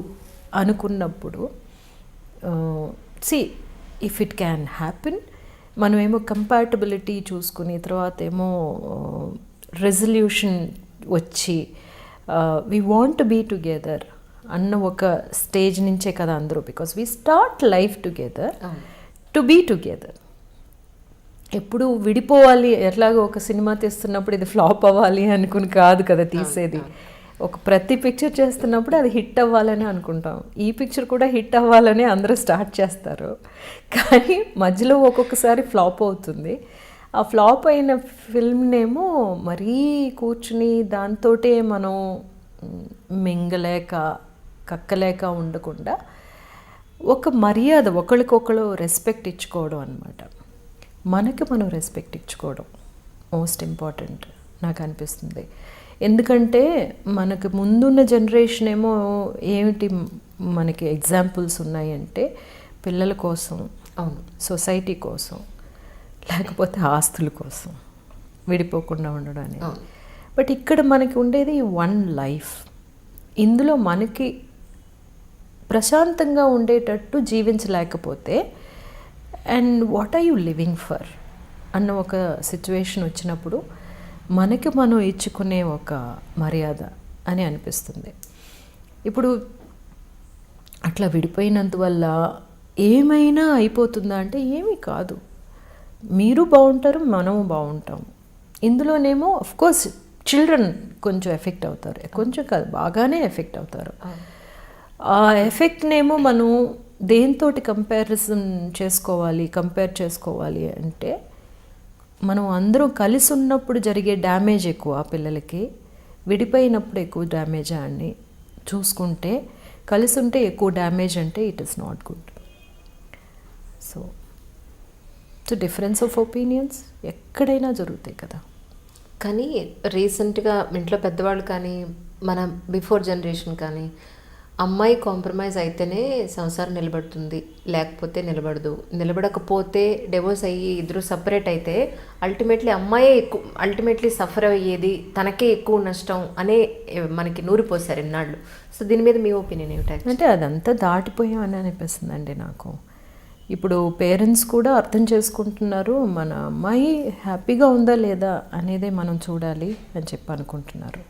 అనుకున్నప్పుడు, ఇఫ్ ఇట్ క్యాన్ హ్యాపెన్, మనమేమో కంపాటబిలిటీ చూసుకుని తర్వాత ఏమో రెజల్యూషన్ వచ్చి we want to be together అన్న ఒక స్టేజ్ నుంచే కదా అందరూ. Because we start life together to be together. ఎప్పుడు విడిపోవాలి, ఎట్లాగో ఒక సినిమా తీస్తున్నప్పుడు ఇది ఫ్లాప్ అవ్వాలి అనుకుని కాదు కదా తీసేది. ఒక ప్రతి పిక్చర్ చేస్తున్నప్పుడు అది హిట్ అవ్వాలని అనుకుంటాం. ఈ పిక్చర్ కూడా హిట్ అవ్వాలని అందరూ స్టార్ట్ చేస్తారు, కానీ మధ్యలో ఒక్కొక్కసారి ఫ్లాప్ అవుతుంది. ఆ ఫ్లాప్ అయిన ఫిల్మ్నేమో మరీ కూర్చుని దాంతోటే మనం మింగలేక కక్కలేక ఉండకుండా ఒక మర్యాద, ఒకరికొకరు రెస్పెక్ట్ ఇచ్చుకోవడం అనమాట. మనకి మనం రెస్పెక్ట్ ఇచ్చుకోవడం మోస్ట్ ఇంపార్టెంట్ నాకు అనిపిస్తుంది. ఎందుకంటే మనకు ముందున్న జనరేషన్ ఏమో ఏమిటి మనకి ఎగ్జాంపుల్స్ ఉన్నాయంటే పిల్లల కోసం, అవును, సొసైటీ కోసం, లేకపోతే ఆస్తుల కోసం విడిపోకుండా ఉండడం అనేది. బట్ ఇక్కడ మనకి ఉండేది వన్ లైఫ్. ఇందులో మనకి ప్రశాంతంగా ఉండేటట్టు జీవించలేకపోతే and what are you living for అన్న ఒక సిచ్యువేషన్ వచ్చినప్పుడు మనకి మనం ఇచ్చుకునే ఒక మర్యాద అని అనిపిస్తుంది. ఇప్పుడు అట్లా విడిపోయినందువల్ల ఏమైనా అయిపోతుందా అంటే ఏమీ కాదు. మీరు బాగుంటారు, మనము బాగుంటాం. ఇందులోనేమో అఫ్కోర్స్ చిల్డ్రన్ కొంచెం ఎఫెక్ట్ అవుతారు, కొంచెం కాదు బాగానే ఎఫెక్ట్ అవుతారు. ఆ ఎఫెక్ట్నేమో మనం దేంతోటి కంపేర్ చేసుకోవాలి అంటే మనం అందరూ కలిసి ఉన్నప్పుడు జరిగే డ్యామేజ్ ఎక్కువ ఆ పిల్లలకి, విడిపోయినప్పుడు ఎక్కువ డ్యామేజ్ అని చూసుకుంటే, కలిసి ఉంటే ఎక్కువ డ్యామేజ్ అంటే it is not good. So difference of opinions ఎక్కడైనా జరుగుతాయి కదా. కానీ రీసెంట్గా ఇంట్లో పెద్దవాళ్ళు కానీ మన బిఫోర్ జనరేషన్ కానీ అమ్మాయి కాంప్రమైజ్ అయితేనే సంసారం నిలబడుతుంది, లేకపోతే నిలబడదు, నిలబడకపోతే డివోర్స్ అయ్యి ఇద్దరు సపరేట్ అయితే అల్టిమేట్లీ సఫర్ అయ్యేది తనకే ఎక్కువ నష్టం అనే మనకి నూరిపోసారు ఇన్నాళ్ళు. సో దీని మీద మీ ఒపీనియన్ ఏమిటి? అంటే అదంతా దాటిపోయామని అనిపిస్తుందండి నాకు. ఇప్పుడు పేరెంట్స్ కూడా అర్థం చేసుకుంటున్నారు, మన అమ్మాయి హ్యాపీగా ఉందా లేదా అనేదే మనం చూడాలి అని చెప్పి అనుకుంటున్నారు.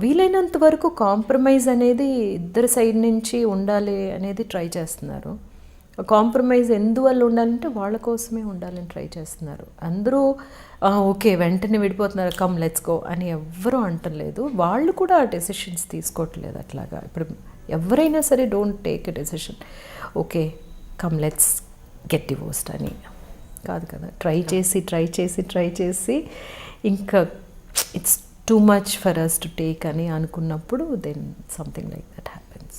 వీలైనంత వరకు కాంప్రమైజ్ అనేది ఇద్దరు సైడ్ నుంచి ఉండాలి అనేది ట్రై చేస్తున్నారు. కాంప్రమైజ్ ఎందువల్ల ఉండాలంటే వాళ్ళ కోసమే ఉండాలని ట్రై చేస్తున్నారు. అందరూ ఓకే వెంటనే విడిపోతున్నారు, కమ్ లెట్స్ గో అని ఎవ్వరూ అంటలేదు. వాళ్ళు కూడా ఆ డెసిషన్స్ తీసుకోవట్లేదు అట్లాగా. ఇప్పుడు ఎవరైనా సరే don't take a decision okay come let's get divorced అని కాదు కదా. ట్రై చేసి ఇంకా it's too much for us to take అని అనుకున్నప్పుడు then something like that happens.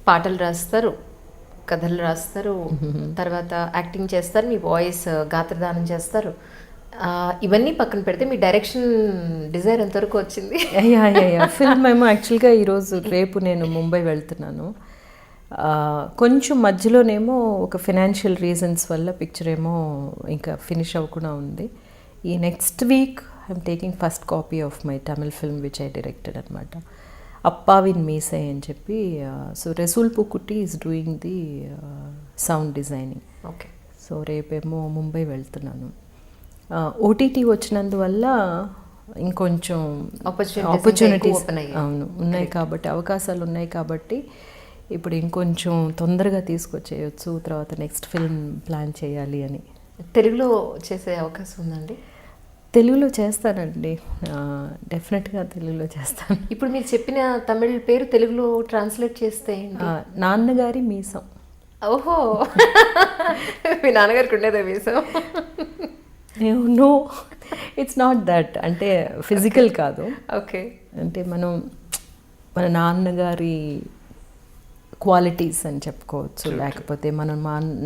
పాటలు రాస్తారు, కథలు రాస్తారు, తర్వాత యాక్టింగ్ చేస్తారు, మీ వాయిస్ గాత్రదానం చేస్తారు. ఇవన్నీ పక్కన పెడితే మీ డైరెక్షన్ డిజైర్ ఎంతవరకు వచ్చింది? ఫిల్మ్ ఏమో యాక్చువల్గా రేపు నేను ముంబై వెళ్తున్నాను. కొంచెం మధ్యలోనేమో ఒక ఫినాన్షియల్ రీజన్స్ వల్ల పిక్చర్ ఏమో ఇంకా ఫినిష్ అవ్వకుండా ఉంది. ఈ next week I'm taking first copy of my Tamil film which I directed అనమాట, అప్పావిన్ మీసై అని చెప్పి. So Resul Pookutty is doing the sound designing. Okay. So రేపేమో ముంబై వెళ్తున్నాను. ఓటీటీ వచ్చినందువల్ల ఇంకొంచెం ఆపర్చునిటీస్ అవును ఉన్నాయి కాబట్టి, అవకాశాలు ఉన్నాయి కాబట్టి ఇప్పుడు ఇంకొంచెం తొందరగా తీసుకొచ్చేయచ్చు. తర్వాత నెక్స్ట్ ఫిల్మ్ ప్లాన్ చేయాలి అని. తెలుగులో చేసే అవకాశం ఉందండి? తెలుగులో చేస్తానండి, డెఫినెట్గా తెలుగులో చేస్తాను. ఇప్పుడు మీరు చెప్పిన తమిళ్ పేరు తెలుగులో ట్రాన్స్లేట్ చేస్తే నాన్నగారి మీసం. ఓహో, మీ నాన్నగారికి ఉండేదే మీసం? No, it's not that. అంటే ఫిజికల్ కాదు. ఓకే. అంటే మన నాన్నగారి క్వాలిటీస్ అని చెప్పుకోవచ్చు, లేకపోతే మా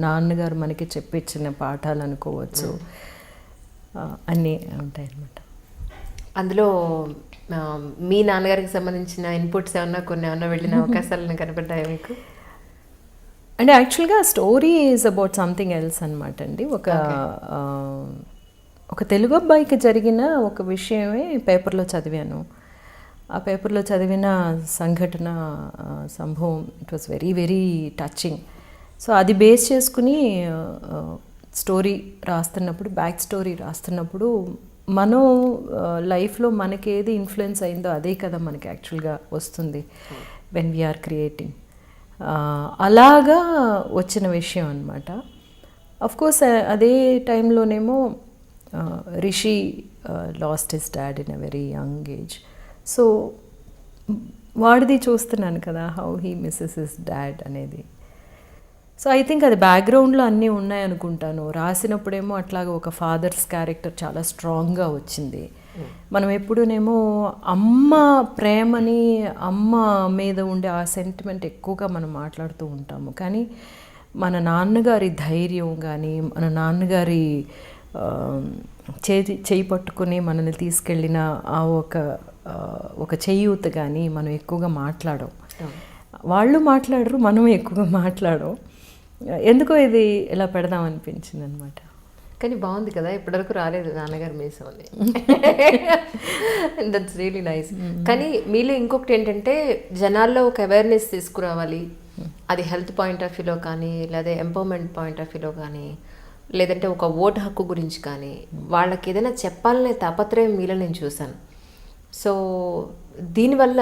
నాన్నగారు మనకి చెప్పించిన పాఠాలు అనుకోవచ్చు, అన్నీ ఉంటాయి అన్నమాట. అందులో మీ నాన్నగారికి సంబంధించిన ఇన్పుట్స్ ఏమన్నా వెళ్ళిన అవకాశాలను కనపడ్డాయా మీకు? అంటే యాక్చువల్గా story is about something else అనమాట అండి. ఒక తెలుగు అబ్బాయికి జరిగిన ఒక విషయమే పేపర్లో చదివాను. ఆ పేపర్లో చదివిన సంఘటన సంభవం it was very very touching. So అది బేస్ చేసుకుని స్టోరీ రాస్తున్నప్పుడు, బ్యాక్ స్టోరీ రాస్తున్నప్పుడు మనం లైఫ్లో మనకి ఏది ఇన్ఫ్లుయెన్స్ అయిందో అదే కదా మనకి యాక్చువల్గా వస్తుంది వెన్ వీఆర్ క్రియేటింగ్. అలాగా వచ్చిన విషయం అనమాట. అఫ్ కోర్స్ అదే టైంలోనేమో Rishi lost his dad in a very young age. So వాడిది చూస్తున్నాను కదా, how he misses his dad అనేది. సో ఐ థింక్ అది బ్యాక్గ్రౌండ్లో అన్నీ ఉన్నాయనుకుంటాను. రాసినప్పుడేమో అట్లాగా ఒక ఫాదర్స్ క్యారెక్టర్ చాలా స్ట్రాంగ్గా వచ్చింది. మనం ఎప్పుడూనేమో అమ్మ ప్రేమని, అమ్మ మీద ఉండే ఆ సెంటిమెంట్ ఎక్కువగా మనం మాట్లాడుతూ ఉంటాము. కానీ మన నాన్నగారి ధైర్యం కానీ, మన నాన్నగారి చేయి పట్టుకుని మనల్ని తీసుకెళ్ళిన ఆ ఒక చేయూత కానీ మనం ఎక్కువగా మాట్లాడం. వాళ్ళు మాట్లాడరు, మనం ఎక్కువగా మాట్లాడం. ఎందుకో ఇది ఇలా పెడదాం అనిపించింది అనమాట. కానీ బాగుంది కదా, ఇప్పటివరకు రాలేదు నాన్నగారు మీసం అని. That's really nice. కానీ మీలో ఇంకొకటి ఏంటంటే జనాల్లో ఒక అవేర్నెస్ తీసుకురావాలి. అది హెల్త్ పాయింట్ ఆఫ్ వ్యూలో కానీ, లేదా ఎంపవర్మెంట్ పాయింట్ ఆఫ్ వ్యూలో కానీ, లేదంటే ఒక ఓటు హక్కు గురించి కానీ వాళ్ళకి ఏదైనా చెప్పాలనే తాపత్రయం మీలో నేను చూశాను. సో దీనివల్ల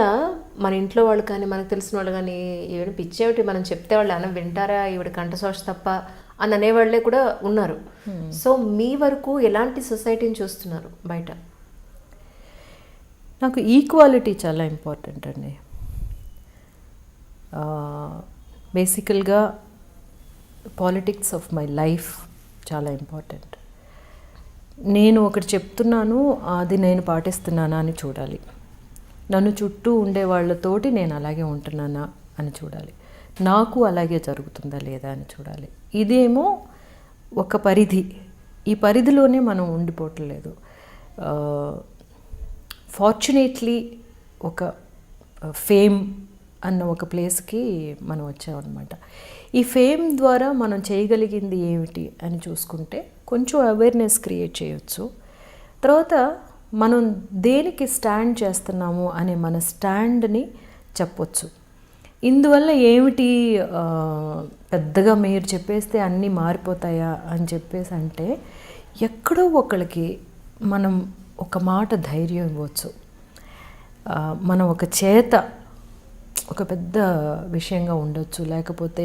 మన ఇంట్లో వాళ్ళు కానీ, మనకు తెలిసిన వాళ్ళు కానీ, ఈవిడ పిచ్చేమిటి మనం చెప్తే వాళ్ళు అన్న వింటారా, ఈవిడ కంఠశోష తప్ప అని అనేవాళ్ళే కూడా ఉన్నారు. సో మీ వరకు ఎలాంటి సొసైటీని చూస్తున్నారు బయట? నాకు ఈక్వాలిటీ చాలా ఇంపార్టెంట్ అండి. బేసికల్గా పాలిటిక్స్ ఆఫ్ మై లైఫ్ చాలా ఇంపార్టెంట్. నేను ఒకటి చెప్తున్నాను, అది నేను పాటిస్తున్నానా అని చూడాలి. నన్ను చుట్టూ ఉండే వాళ్ళతోటి నేను అలాగే ఉంటున్నానా అని చూడాలి. నాకు అలాగే జరుగుతుందా లేదా అని చూడాలి. ఇదేమో ఒక పరిధి. ఈ పరిధిలోనే మనం ఉండిపోవట్లేదు. ఫార్చునేట్లీ ఒక ఫేమ్ అన్న ఒక ప్లేస్కి మనం వచ్చామన్నమాట. ఈ ఫేమ్ ద్వారా మనం చేయగలిగింది ఏమిటి అని చూసుకుంటే కొంచెం అవేర్నెస్ క్రియేట్ చేయొచ్చు. తర్వాత మనం దేనికి స్టాండ్ చేస్తున్నాము అనే మన స్టాండ్ని చెప్పొచ్చు. ఇందువల్ల ఏమిటి పెద్దగా మీరు చెప్పేస్తే అన్నీ మారిపోతాయా అని చెప్పేసి అంటే, ఎక్కడో ఒకళ్ళకి మనం ఒక మాట ధైర్యం ఇవ్వచ్చు. మనం ఒక ఒక పెద్ద విషయంగా ఉండొచ్చు, లేకపోతే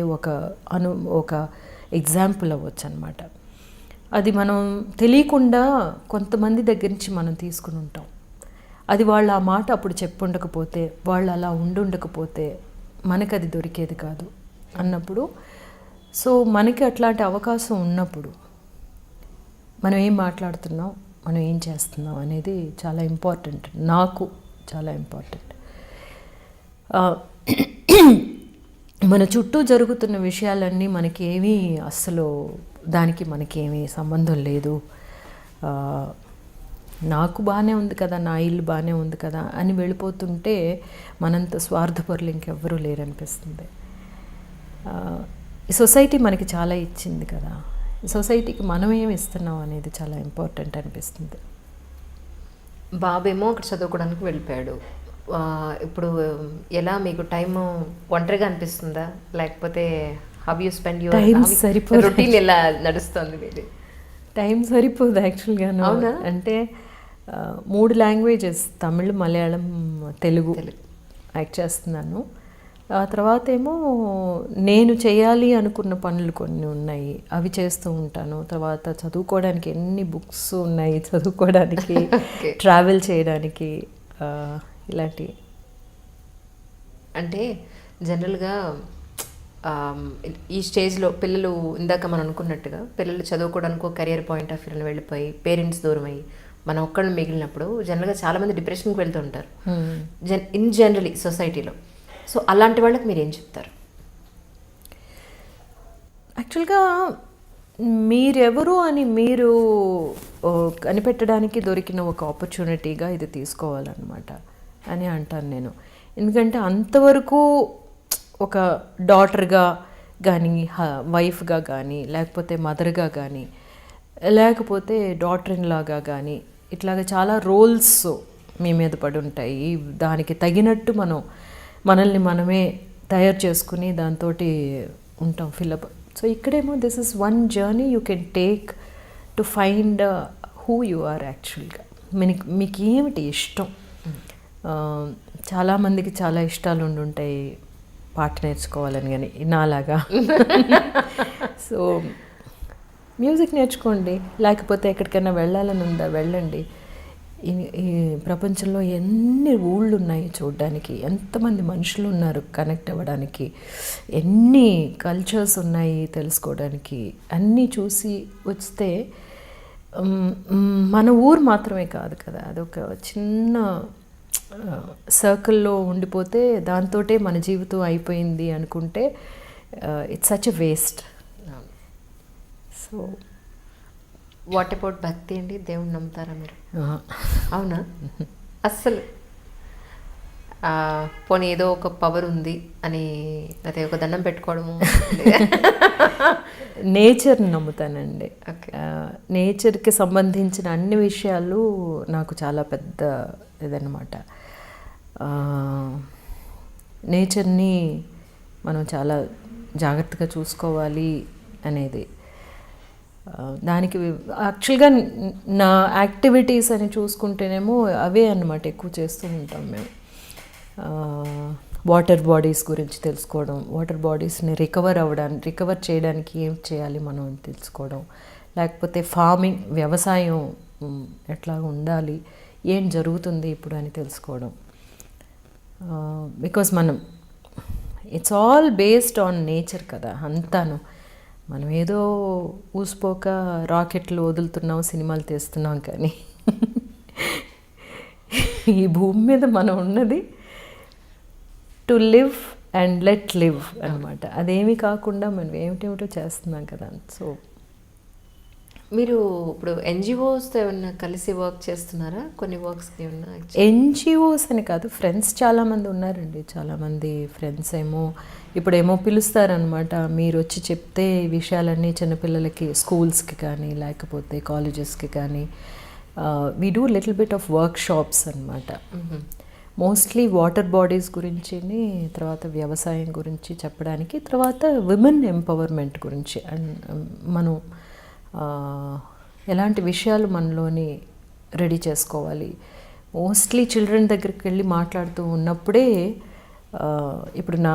ఒక ఎగ్జాంపుల్ అవ్వచ్చు అనమాట. అది మనం తెలియకుండా కొంతమంది దగ్గర నుంచి మనం తీసుకుని ఉంటాం. అది వాళ్ళు ఆ మాట అప్పుడు చెప్పుండకపోతే, వాళ్ళు అలా ఉండకపోతే మనకు అది దొరికేది కాదు అన్నప్పుడు, సో మనకి అట్లాంటి అవకాశం ఉన్నప్పుడు మనం ఏం మాట్లాడుతున్నాం, మనం ఏం చేస్తున్నాం అనేది చాలా ఇంపార్టెంట్. నాకు చాలా ఇంపార్టెంట్. మన చుట్టూ జరుగుతున్న విషయాలన్నీ మనకేమీ అస్సలు దానికి మనకేమీ సంబంధం లేదు. నాకు బాగానే ఉంది కదా, నా ఇల్లు బాగానే ఉంది కదా అని వెళ్ళిపోతుంటే మనంత స్వార్థపరులు ఇంకెవ్వరూ లేరనిపిస్తుంది. ఈ సొసైటీ మనకి చాలా ఇచ్చింది కదా, ఈ సొసైటీకి మనం ఏమి ఇస్తున్నాం అనేది చాలా ఇంపార్టెంట్ అనిపిస్తుంది. బాబేమో అక్కడ చదువుకోవడానికి వెళ్ళిపోయాడు. ఇప్పుడు ఎలా మీకు టైం ఒంటరిగా అనిపిస్తుందా, లేకపోతే how you spend your routine ఎలా నడుస్తుంది మీది? టైం సరిపోదు యాక్చువల్గా. అంటే 3 లాంగ్వేజెస్, తమిళ్, మలయాళం, తెలుగు యాక్ట్ చేస్తున్నాను. ఆ తర్వాత ఏమో నేను చేయాలి అనుకున్న పనులు కొన్ని ఉన్నాయి, అవి చేస్తూ ఉంటాను. తర్వాత చదువుకోవడానికి ఎన్ని బుక్స్ ఉన్నాయి చదువుకోవడానికి, ట్రావెల్ చేయడానికి, ఇలాంటివి. అంటే జనరల్గా ఈ స్టేజ్లో పిల్లలు, ఇందాక మనం అనుకున్నట్టుగా పిల్లలు చదువుకోవడానికి కెరియర్ పాయింట్ ఆఫ్ వ్యూలో వెళ్ళిపోయి పేరెంట్స్ దూరం అయ్యి మనం ఒక్కళ్ళు మిగిలినప్పుడు జనరల్గా చాలామంది డిప్రెషన్కి వెళ్తూ ఉంటారు ఇన్ జనరలీ సొసైటీలో. సో అలాంటి వాళ్ళకి మీరు ఏం చెప్తారు? యాక్చువల్గా మీరెవరు అని మీరు కనిపెట్టడానికి దొరికిన ఒక ఆపర్చునిటీగా ఇది తీసుకోవాలన్నమాట అని అంటాను నేను. ఎందుకంటే అంతవరకు ఒక డాటర్గా కానీ, వైఫ్గా కానీ, లేకపోతే మదర్గా కానీ, లేకపోతే డాటర్ ఇన్ లాగా కానీ, ఇట్లాగా చాలా రోల్స్ మీ మీద పడి ఉంటాయి. దానికి తగినట్టు మనల్ని మనమే తయారు చేసుకుని దాంతో ఉంటాం ఫిల్అప్. సో ఇక్కడేమో this is one journey you can take to find who you are యాక్చువల్గా. మీకు ఏమిటి ఇష్టం? చాలామందికి చాలా ఇష్టాలు ఉండుంటాయి, పాట నేర్చుకోవాలని, కానీ నాలాగా. సో మ్యూజిక్ నేర్చుకోండి, లేకపోతే ఎక్కడికైనా వెళ్ళాలని ఉందా వెళ్ళండి. ఈ ప్రపంచంలో ఎన్ని ఊళ్ళు ఉన్నాయి చూడడానికి, ఎంతమంది మనుషులు ఉన్నారు కనెక్ట్ అవ్వడానికి, ఎన్ని కల్చర్స్ ఉన్నాయి తెలుసుకోవడానికి. అన్నీ చూసి వస్తే మన ఊరు మాత్రమే కాదు కదా, అదొక చిన్న సర్కిల్లో ఉండిపోతే దాంతోటే మన జీవితం అయిపోయింది అనుకుంటే it's such a waste. So what about భక్తి అండి? దేవుణ్ణి నమ్ముతారా మీరు? అవునా? అస్సలు పోనీ ఏదో ఒక పవర్ ఉంది అని, అదే ఒక దండం పెట్టుకోవడము? నేచర్ని నమ్ముతానండి. ఓకే. నేచర్కి సంబంధించిన అన్ని విషయాలు నాకు చాలా పెద్ద ఇదన్నమాట. నేచర్ని మనం చాలా జాగ్రత్తగా చూసుకోవాలి అనేది. దానికి యాక్చువల్గా నా యాక్టివిటీస్ అని చూసుకుంటేనేమో అవే అన్నమాట ఎక్కువ చేస్తూ ఉంటాం మేము. వాటర్ బాడీస్ గురించి తెలుసుకోవడం, వాటర్ బాడీస్ని రికవర్ చేయడానికి ఏం చేయాలి మనం అని తెలుసుకోవడం, లేకపోతే ఫార్మింగ్, వ్యవసాయం ఎట్లా ఉండాలి, ఏం జరుగుతుంది ఇప్పుడు అని తెలుసుకోవడం. Because it's all based on nature కదా అంతాను. మనం ఏదో ఊసిపోక రాకెట్లు వదులుతున్నాం, సినిమాలు తీస్తున్నాం, కానీ ఈ భూమి మీద మనం ఉన్నది to live and let live అనమాట. అదేమీ కాకుండా మనం ఏమిటేమిటో చేస్తున్నాం కదా. సో మీరు ఇప్పుడు ఎన్జిఓస్తో ఏమన్నా కలిసి వర్క్ చేస్తున్నారా? కొన్ని వర్క్స్కి ఏమన్నా? ఎన్జిఓస్ అని కాదు, ఫ్రెండ్స్ చాలామంది ఉన్నారండి. చాలామంది ఫ్రెండ్స్ ఇప్పుడేమో పిలుస్తారనమాట. మీరు వచ్చి చెప్తే ఈ విషయాలన్నీ చిన్నపిల్లలకి స్కూల్స్కి కానీ లేకపోతే కాలేజెస్కి కానీ we do little bit of work shops అనమాట. మోస్ట్లీ వాటర్ బాడీస్ గురించి, తర్వాత వ్యవసాయం గురించి చెప్పడానికి, తర్వాత విమెన్ ఎంపవర్మెంట్ గురించి. అండ్ మనం ఎలాంటి విషయాలు మనలోని రెడీ చేసుకోవాలి. మోస్ట్లీ చిల్డ్రన్ దగ్గరికి వెళ్ళి మాట్లాడుతూ ఉన్నప్పుడే ఇప్పుడు నా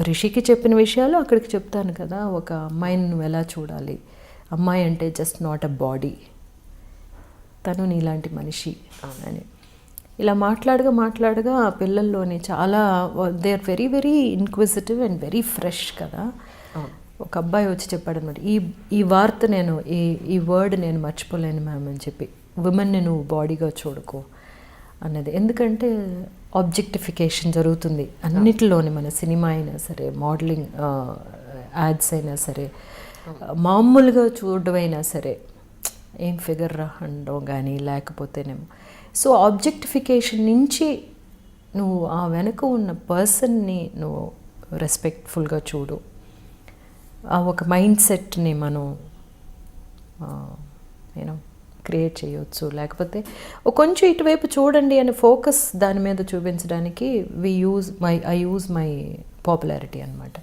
రిషికి చెప్పిన విషయాలు అక్కడికి చెప్తాను కదా. ఒక అమ్మాయిని నువ్వు ఎలా చూడాలి, అమ్మాయి అంటే జస్ట్ నాట్ అ బాడీ, తను నీలాంటి మనిషి అని ఇలా మాట్లాడగా ఆ పిల్లల్లోని చాలా they are very very inquisitive and very fresh కదా. ఒక అబ్బాయి వచ్చి చెప్పాడు అనమాట, ఈ వార్త ఈ వర్డ్ నేను మర్చిపోలేను మ్యామ్ అని చెప్పి, విమెన్ని నువ్వు బాడీగా చూడకు అన్నది. ఎందుకంటే ఆబ్జెక్టిఫికేషన్ జరుగుతుంది అన్నిటిలోని, మన సినిమా అయినా సరే, మోడలింగ్ యాడ్స్ అయినా సరే, మామూలుగా చూడడం అయినా సరే, ఏం ఫిగర్ అనడం కానీ లేకపోతేనేమో. సో ఆబ్జెక్టిఫికేషన్ నుంచి నువ్వు ఆ వెనక ఉన్న పర్సన్ని నువ్వు రెస్పెక్ట్ఫుల్గా చూడు. ఆ ఒక మైండ్ సెట్ని మనం క్రియేట్ చేయవచ్చు. లేకపోతే కొంచెం ఇటువైపు చూడండి అని ఫోకస్ దాని మీద చూపించడానికి ఐ యూజ్ మై పాపులారిటీ అనమాట.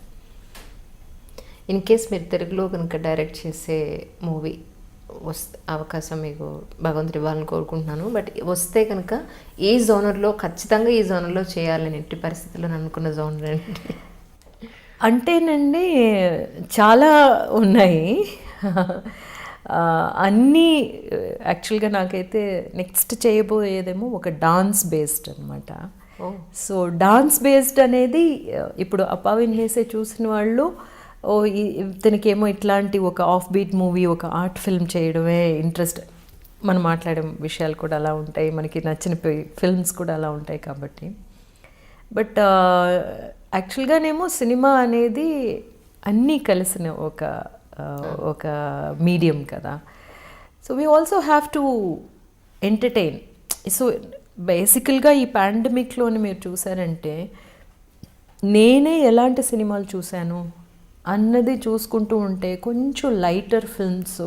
ఇన్ కేస్ మీరు తెలుగులో కనుక డైరెక్ట్ చేసే మూవీ అవకాశం మీకు భగవంతుడు ఇవ్వాలని కోరుకుంటున్నాను. బట్ వస్తే కనుక ఏ జోనర్లో, ఖచ్చితంగా ఈ జోనర్లో చేయాలని ఎట్టి పరిస్థితుల్లో అనుకున్న జోనర్ ఏంటి? అంటేనండి చాలా ఉన్నాయి. అన్నీ యాక్చువల్గా నాకైతే నెక్స్ట్ చేయబోయేదేమో ఒక డాన్స్ బేస్డ్ అనమాట. సో డాన్స్ బేస్డ్ అనేది ఇప్పుడు అప్పావిన్నేసే చూసిన వాళ్ళు ఇతనికేమో ఇట్లాంటి ఒక ఆఫ్ బీట్ మూవీ, ఒక ఆర్ట్ ఫిల్మ్ చేయడమే ఇంట్రెస్ట్. మనం మాట్లాడే విషయాలు కూడా అలా ఉంటాయి, మనకి నచ్చిన ఫిల్మ్స్ కూడా అలా ఉంటాయి కాబట్టి. బట్ యాక్చువల్గానేమో సినిమా అనేది అన్నీ కలిసిన ఒక మీడియం కదా. So we also have to entertain. So బేసికల్గా ఈ పాండమిక్లోని మీరు చూసారంటే నేనే ఎలాంటి సినిమాలు చూశాను అన్నది చూసుకుంటూ ఉంటే కొంచెం లైటర్ ఫిల్మ్స్,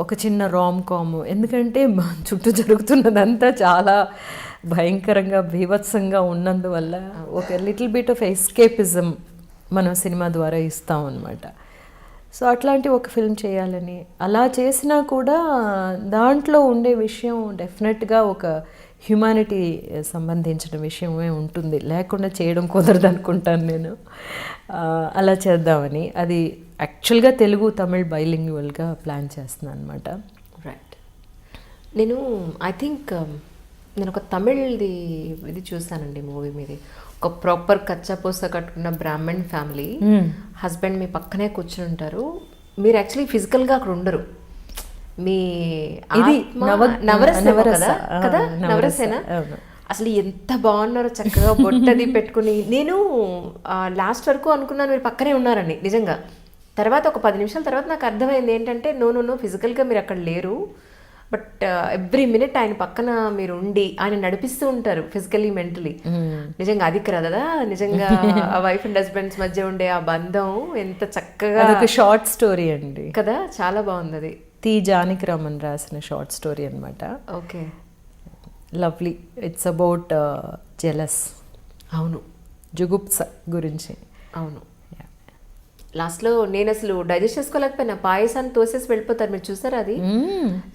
ఒక చిన్న రామ్ కామ్. ఎందుకంటే చుట్టూ జరుగుతున్నదంతా చాలా భయంకరంగా బీభత్సంగా ఉన్నందువల్ల ఒక లిటిల్ బిట్ ఆఫ్ ఎస్కేపిజం మనం సినిమా ద్వారా ఇస్తాం అన్నమాట. సో అట్లాంటి ఒక ఫిల్మ్ చేయాలని, అలా చేసినా కూడా దాంట్లో ఉండే విషయం డెఫినెట్గా ఒక హ్యుమానిటీ సంబంధించిన విషయమే ఉంటుంది, లేకుండా చేయడం కుదరదు అనుకుంటాను నేను. అలా చేద్దామని, అది యాక్చువల్గా తెలుగు తమిళ్ బైలింగ్వల్గా ప్లాన్ చేస్తున్నాను అనమాట. రైట్. నేను ఐ థింక్ నేను ఒక తమిళ్ది ఇది చూసానండి మూవీ మీది. ఒక ప్రాపర్ కచ్చాపూస కట్టుకున్న బ్రాహ్మణ్ ఫ్యామిలీ, హస్బెండ్ మీ పక్కనే కూర్చుని ఉంటారు, మీరు యాక్చువల్లీ ఫిజికల్గా అక్కడ ఉండరు, మీ ఇది నవరసేనా అసలు ఎంత బాగున్నారో చక్కగా బొట్టది పెట్టుకుని. నేను లాస్ట్ వరకు అనుకున్నాను మీరు పక్కనే ఉన్నారని నిజంగా. తర్వాత ఒక 10 నిమిషాల తర్వాత నాకు అర్థమైంది ఏంటంటే నో ఫిజికల్గా మీరు అక్కడ లేరు, బట్ ఎవ్రీ మినిట్ ఆయన పక్కన మీరు ఉండి ఆయన నడిపిస్తూ ఉంటారు ఫిజికలీ మెంటలీ. నిజంగా అది కదా నిజంగా ఆ వైఫ్ అండ్ హస్బెండ్స్ మధ్య ఉండే ఆ బంధం ఎంత చక్కగా. ఒక షార్ట్ స్టోరీ అండి కదా, చాలా బాగుంది అది. టి జానకి రామన్ రాసిన షార్ట్ స్టోరీ అనమాట. Okay, lovely. It's about jealous. అవును, జుగుప్స గురించి. అవును. లాస్ట్లో నేను అసలు డైజెస్ట్ చేసుకోలేకపోయినా, పాయసాన్ని తోసేసి వెళ్ళిపోతారు, మీరు చూసారా అది?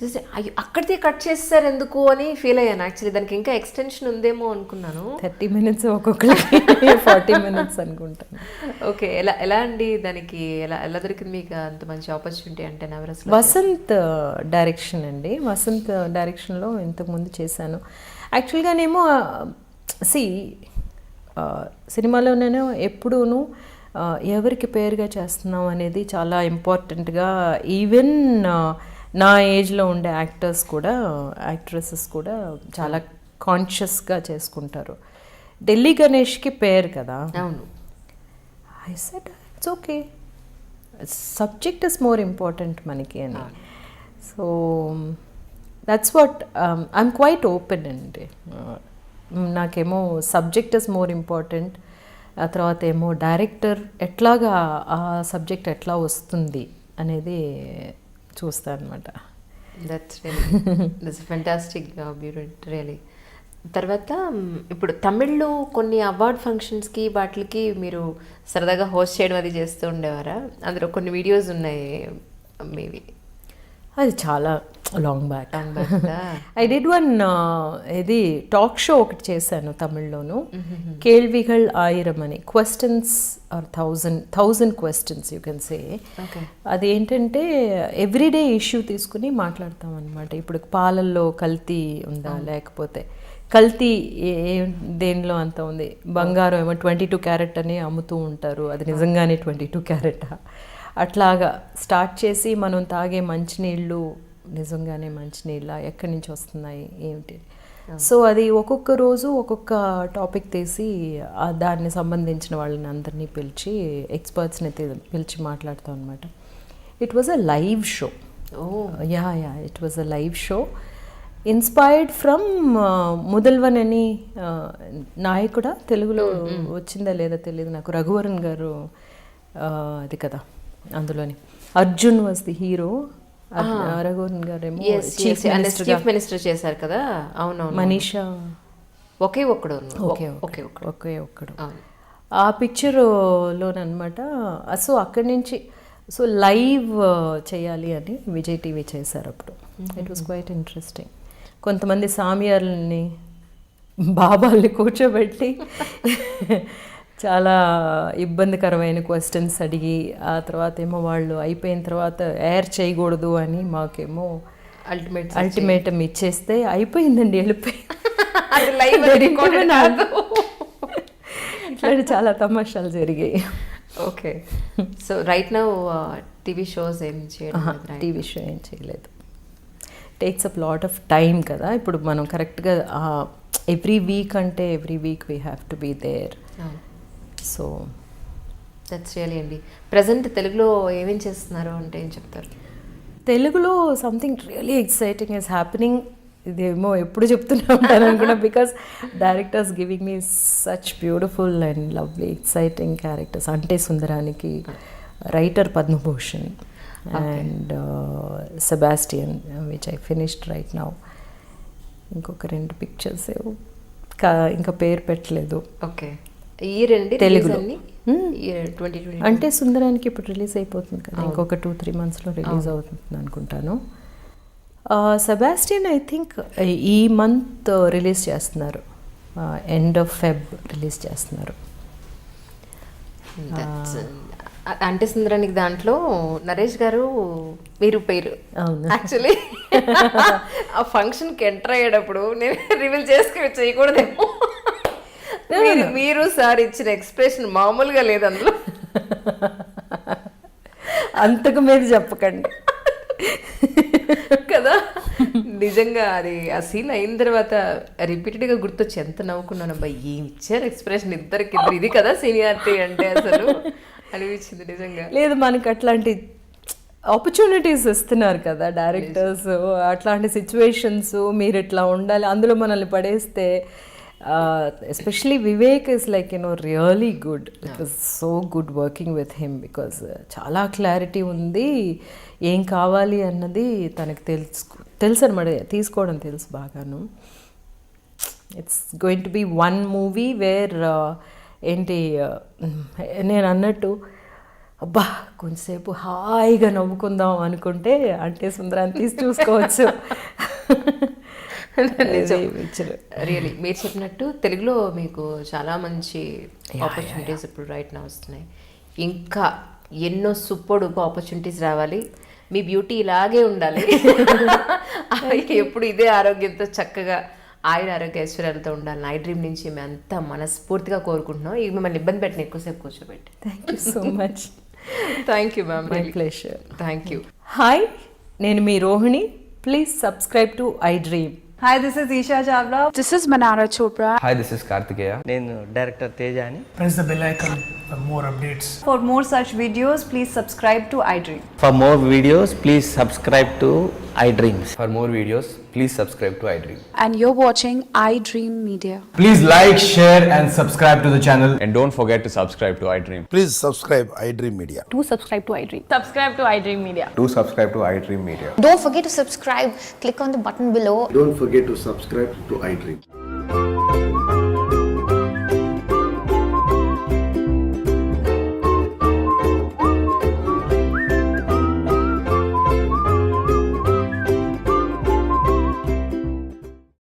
చూసి అక్కడితే కట్ చేస్తారు ఎందుకు అని ఫీల్ అయ్యాను యాక్చువల్లీ. దానికి ఇంకా ఎక్స్టెన్షన్ ఉందేమో అనుకున్నాను. 30 minutes ఒక్కొక్కరికి 40 minutes అనుకుంటాను. ఓకే, ఎలా అండి దానికి ఎలా దొరికింది మీకు అంత మంచి ఆపర్చునిటీ? అంటే నవరస్ వసంత్ డైరెక్షన్ అండి. వసంత్ డైరెక్షన్లో ఇంతకుముందు చేశాను. యాక్చువల్గానేమో సినిమాలో నేను ఎప్పుడూను ఎవరికి పేరుగా చేస్తున్నాం అనేది చాలా ఇంపార్టెంట్గా, ఈవెన్ నా ఏజ్లో ఉండే యాక్టర్స్ కూడా యాక్ట్రెసెస్ కూడా చాలా కాన్షియస్గా చేసుకుంటారు. ఢిల్లీ గణేష్కి పేరు కదా. అవును. I said it's okay, subject is more important మనకి అని. So that's what I'm quite open అండి. నాకేమో సబ్జెక్ట్ ఇస్ మోర్ ఇంపార్టెంట్. ఆ తర్వాత ఏమో డైరెక్టర్ ఎట్లాగా ఆ సబ్జెక్ట్ ఎట్లా వస్తుంది అనేది చూస్తాను అనమాట. That's fantastic really. తర్వాత ఇప్పుడు తమిళ్లో కొన్ని అవార్డ్ ఫంక్షన్స్కి వాటికి మీరు సరదాగా హోస్ట్ చేయడం అది చేస్తూ ఉండేవారా? అందులో కొన్ని వీడియోస్ ఉన్నాయి మేబీ. అది చాలా long back. I did one ఇది టాక్ షో ఒకటి చేశాను తమిళ్లోను, కేల్విగల్ ఆయిరం అని. Questions or 1000 questions you can say. అది ఏంటంటే ఎవ్రీడే ఇష్యూ తీసుకుని మాట్లాడతాం అనమాట. ఇప్పుడు పాలల్లో కల్తీ ఉందా, లేకపోతే కల్తీ దేనిలో అంత ఉంది, బంగారం ఏమో 22 క్యారెట్ అని అమ్ముతూ ఉంటారు, అది నిజంగానే 22 క్యారెటా? అట్లాగా స్టార్ట్ చేసి మనం తాగే మంచినీళ్ళు నిజంగానే మంచినీళ్ళ, ఎక్కడి నుంచి వస్తున్నాయి ఏమిటి. సో అది ఒక్కొక్క రోజు ఒక్కొక్క టాపిక్ తీసి దాన్ని సంబంధించిన వాళ్ళని అందరినీ పిలిచి ఎక్స్పర్ట్స్ని పిలిచి మాట్లాడతాం అనమాట. It was a live show. Yeah it was a live show inspired from Mudhalvan అని నాయకుడా, తెలుగులో వచ్చిందా లేదా తెలియదు నాకు, రఘువరన్ గారు అది కదా అందులోని. Arjun was the hero, Raghuvaran గారేమో చీఫ్ మినిస్టర్ చేశారు కదా. అవునవును. మనీషా ఒకే ఒక్కడు. ఆ పిక్చర్లోనమాట. సో అక్కడి నుంచి సో లైవ్ చేయాలి అని విజయ్ టీవీ చేశారు అప్పుడు. It was quite interesting. కొంతమంది సామియార్లని బాబాల్ని కూర్చోబెట్టి చాలా ఇబ్బందికరమైన క్వశ్చన్స్ అడిగి, ఆ తర్వాత ఏమో వాళ్ళు అయిపోయిన తర్వాత ఎయిర్ చేయకూడదు అని మాకేమో అల్టిమేటం ఇచ్చేస్తే అయిపోయిందండి, వెళ్ళిపోయి ఇట్లాంటి చాలా తమాషాలు జరిగాయి. ఓకే. So right now TV shows ఏం చేయలేదు? టీవీ షో ఏం చేయలేదు. Takes up lot of time కదా. ఇప్పుడు మనం కరెక్ట్గా ఎవ్రీ వీక్ అంటే every week we have to be there. So that's really అండి. ప్రజెంట్ తెలుగులో ఏమేం చేస్తున్నారు అంటే ఏం చెప్తారు? తెలుగులో something really exciting is happening. ఇదేమో ఎప్పుడు చెప్తూనే ఉంటాను అనుకున్నా, because directors giving me such beautiful and lovely exciting characters. అంటే సుందరానికి writer Padma Bhushan and Sebastian which I finished right now. ఇంకొక 2 పిక్చర్స్ ఇంకా పేరు పెట్టలేదు. ఓకే. ఈ రెండు తెలుగులో అంటే సుందరానికి ఇప్పుడు రిలీజ్ అయిపోతుంది కదా, ఇంకొక 2-3 monthsలో రిలీజ్ అవుతుంది అనుకుంటాను. సెబాస్టియన్ ఐ థింక్ ఈ మంత్ రిలీజ్ చేస్తున్నారు, ఎండ్ ఆఫ్ ఫెబ్ రిలీజ్ చేస్తున్నారు. అంటే సుందరానికి దాంట్లో నరేష్ గారు మీరు పేరు అవును. యాక్చువల్లీ ఆ ఫంక్షన్కి ఎంటర్ అయ్యేటప్పుడు నేను రివీల్ చేసుకుని చేయకూడదేమో. మీరు సార్ ఇచ్చిన ఎక్స్ప్రెషన్ మామూలుగా లేదు అందులో. అంతకు మీరు చెప్పకండి కదా, నిజంగా అది ఆ సీన్ అయిన తర్వాత రిపీటెడ్గా గుర్తొచ్చి ఎంత నవ్వుకున్నాను. అబ్బాయి ఏం ఇచ్చారు ఎక్స్ప్రెషన్ ఇద్దరికి, ఇది కదా సీనియారిటీ అంటే అసలు అనిపించింది నిజంగా. లేదు, మనకి అట్లాంటి ఆపర్చునిటీస్ ఇస్తున్నారు కదా డైరెక్టర్స్, అట్లాంటి సిచ్యువేషన్స్ మీరు ఇట్లా ఉండాలి అందులో మనల్ని పడేస్తే. Especially Vivek is like really good. It was so good working with him because చాలా క్లారిటీ ఉంది, ఏం కావాలి అన్నది తనకు తెలుసు అనమాట, తీసుకోవడం తెలుసు బాగాను. It's going to be one movie where ఏంటి నేను అన్నట్టు అబ్బా కొంచెంసేపు హాయిగా నవ్వుకుందాం అనుకుంటే అంటే సుందరాన్ని తీసి చూసుకోవచ్చు. రియలీ మీరు చెప్పినట్టు తెలుగులో మీకు చాలా మంచి ఆపర్చునిటీస్ ఇప్పుడు రైట్ నా వస్తున్నాయి. ఇంకా ఎన్నో సూపర్ ఆపర్చునిటీస్ రావాలి. మీ బ్యూటీ ఇలాగే ఉండాలి, ఎప్పుడు ఇదే ఆరోగ్యంతో చక్కగా ఆయుర ఆరోగ్య ఐశ్వర్యాలతో ఉండాలని ఐ డ్రీమ్ నుంచి మేము అంతా మనస్ఫూర్తిగా కోరుకుంటున్నాం. ఇవి మిమ్మల్ని ఇబ్బంది పెట్టిన ఎక్కువసేపు కూర్చోబెట్టి. Thank you so much. Thank you ma'am, my pleasure. Thank you. Hi, నేను మీ Rohini. Please subscribe to I dream. Hi, this is Isha Chavla. This is Manara Chopra. Hi, this is Kartikeya. నేను డైరెక్టర్ తేజ అని. Press the bell icon for more updates. For more such videos, please subscribe to iDream. For more videos, please subscribe to iDreams. For more videos, please subscribe to iDream. And you're watching iDream Media. Please like, share and subscribe to the channel. And don't forget to subscribe to iDream. Please subscribe iDream Media. Do subscribe to iDream. Subscribe to iDream Media. Do subscribe to iDream Media. Don't forget to subscribe. Click on the button below. Don't forget to subscribe to iDream.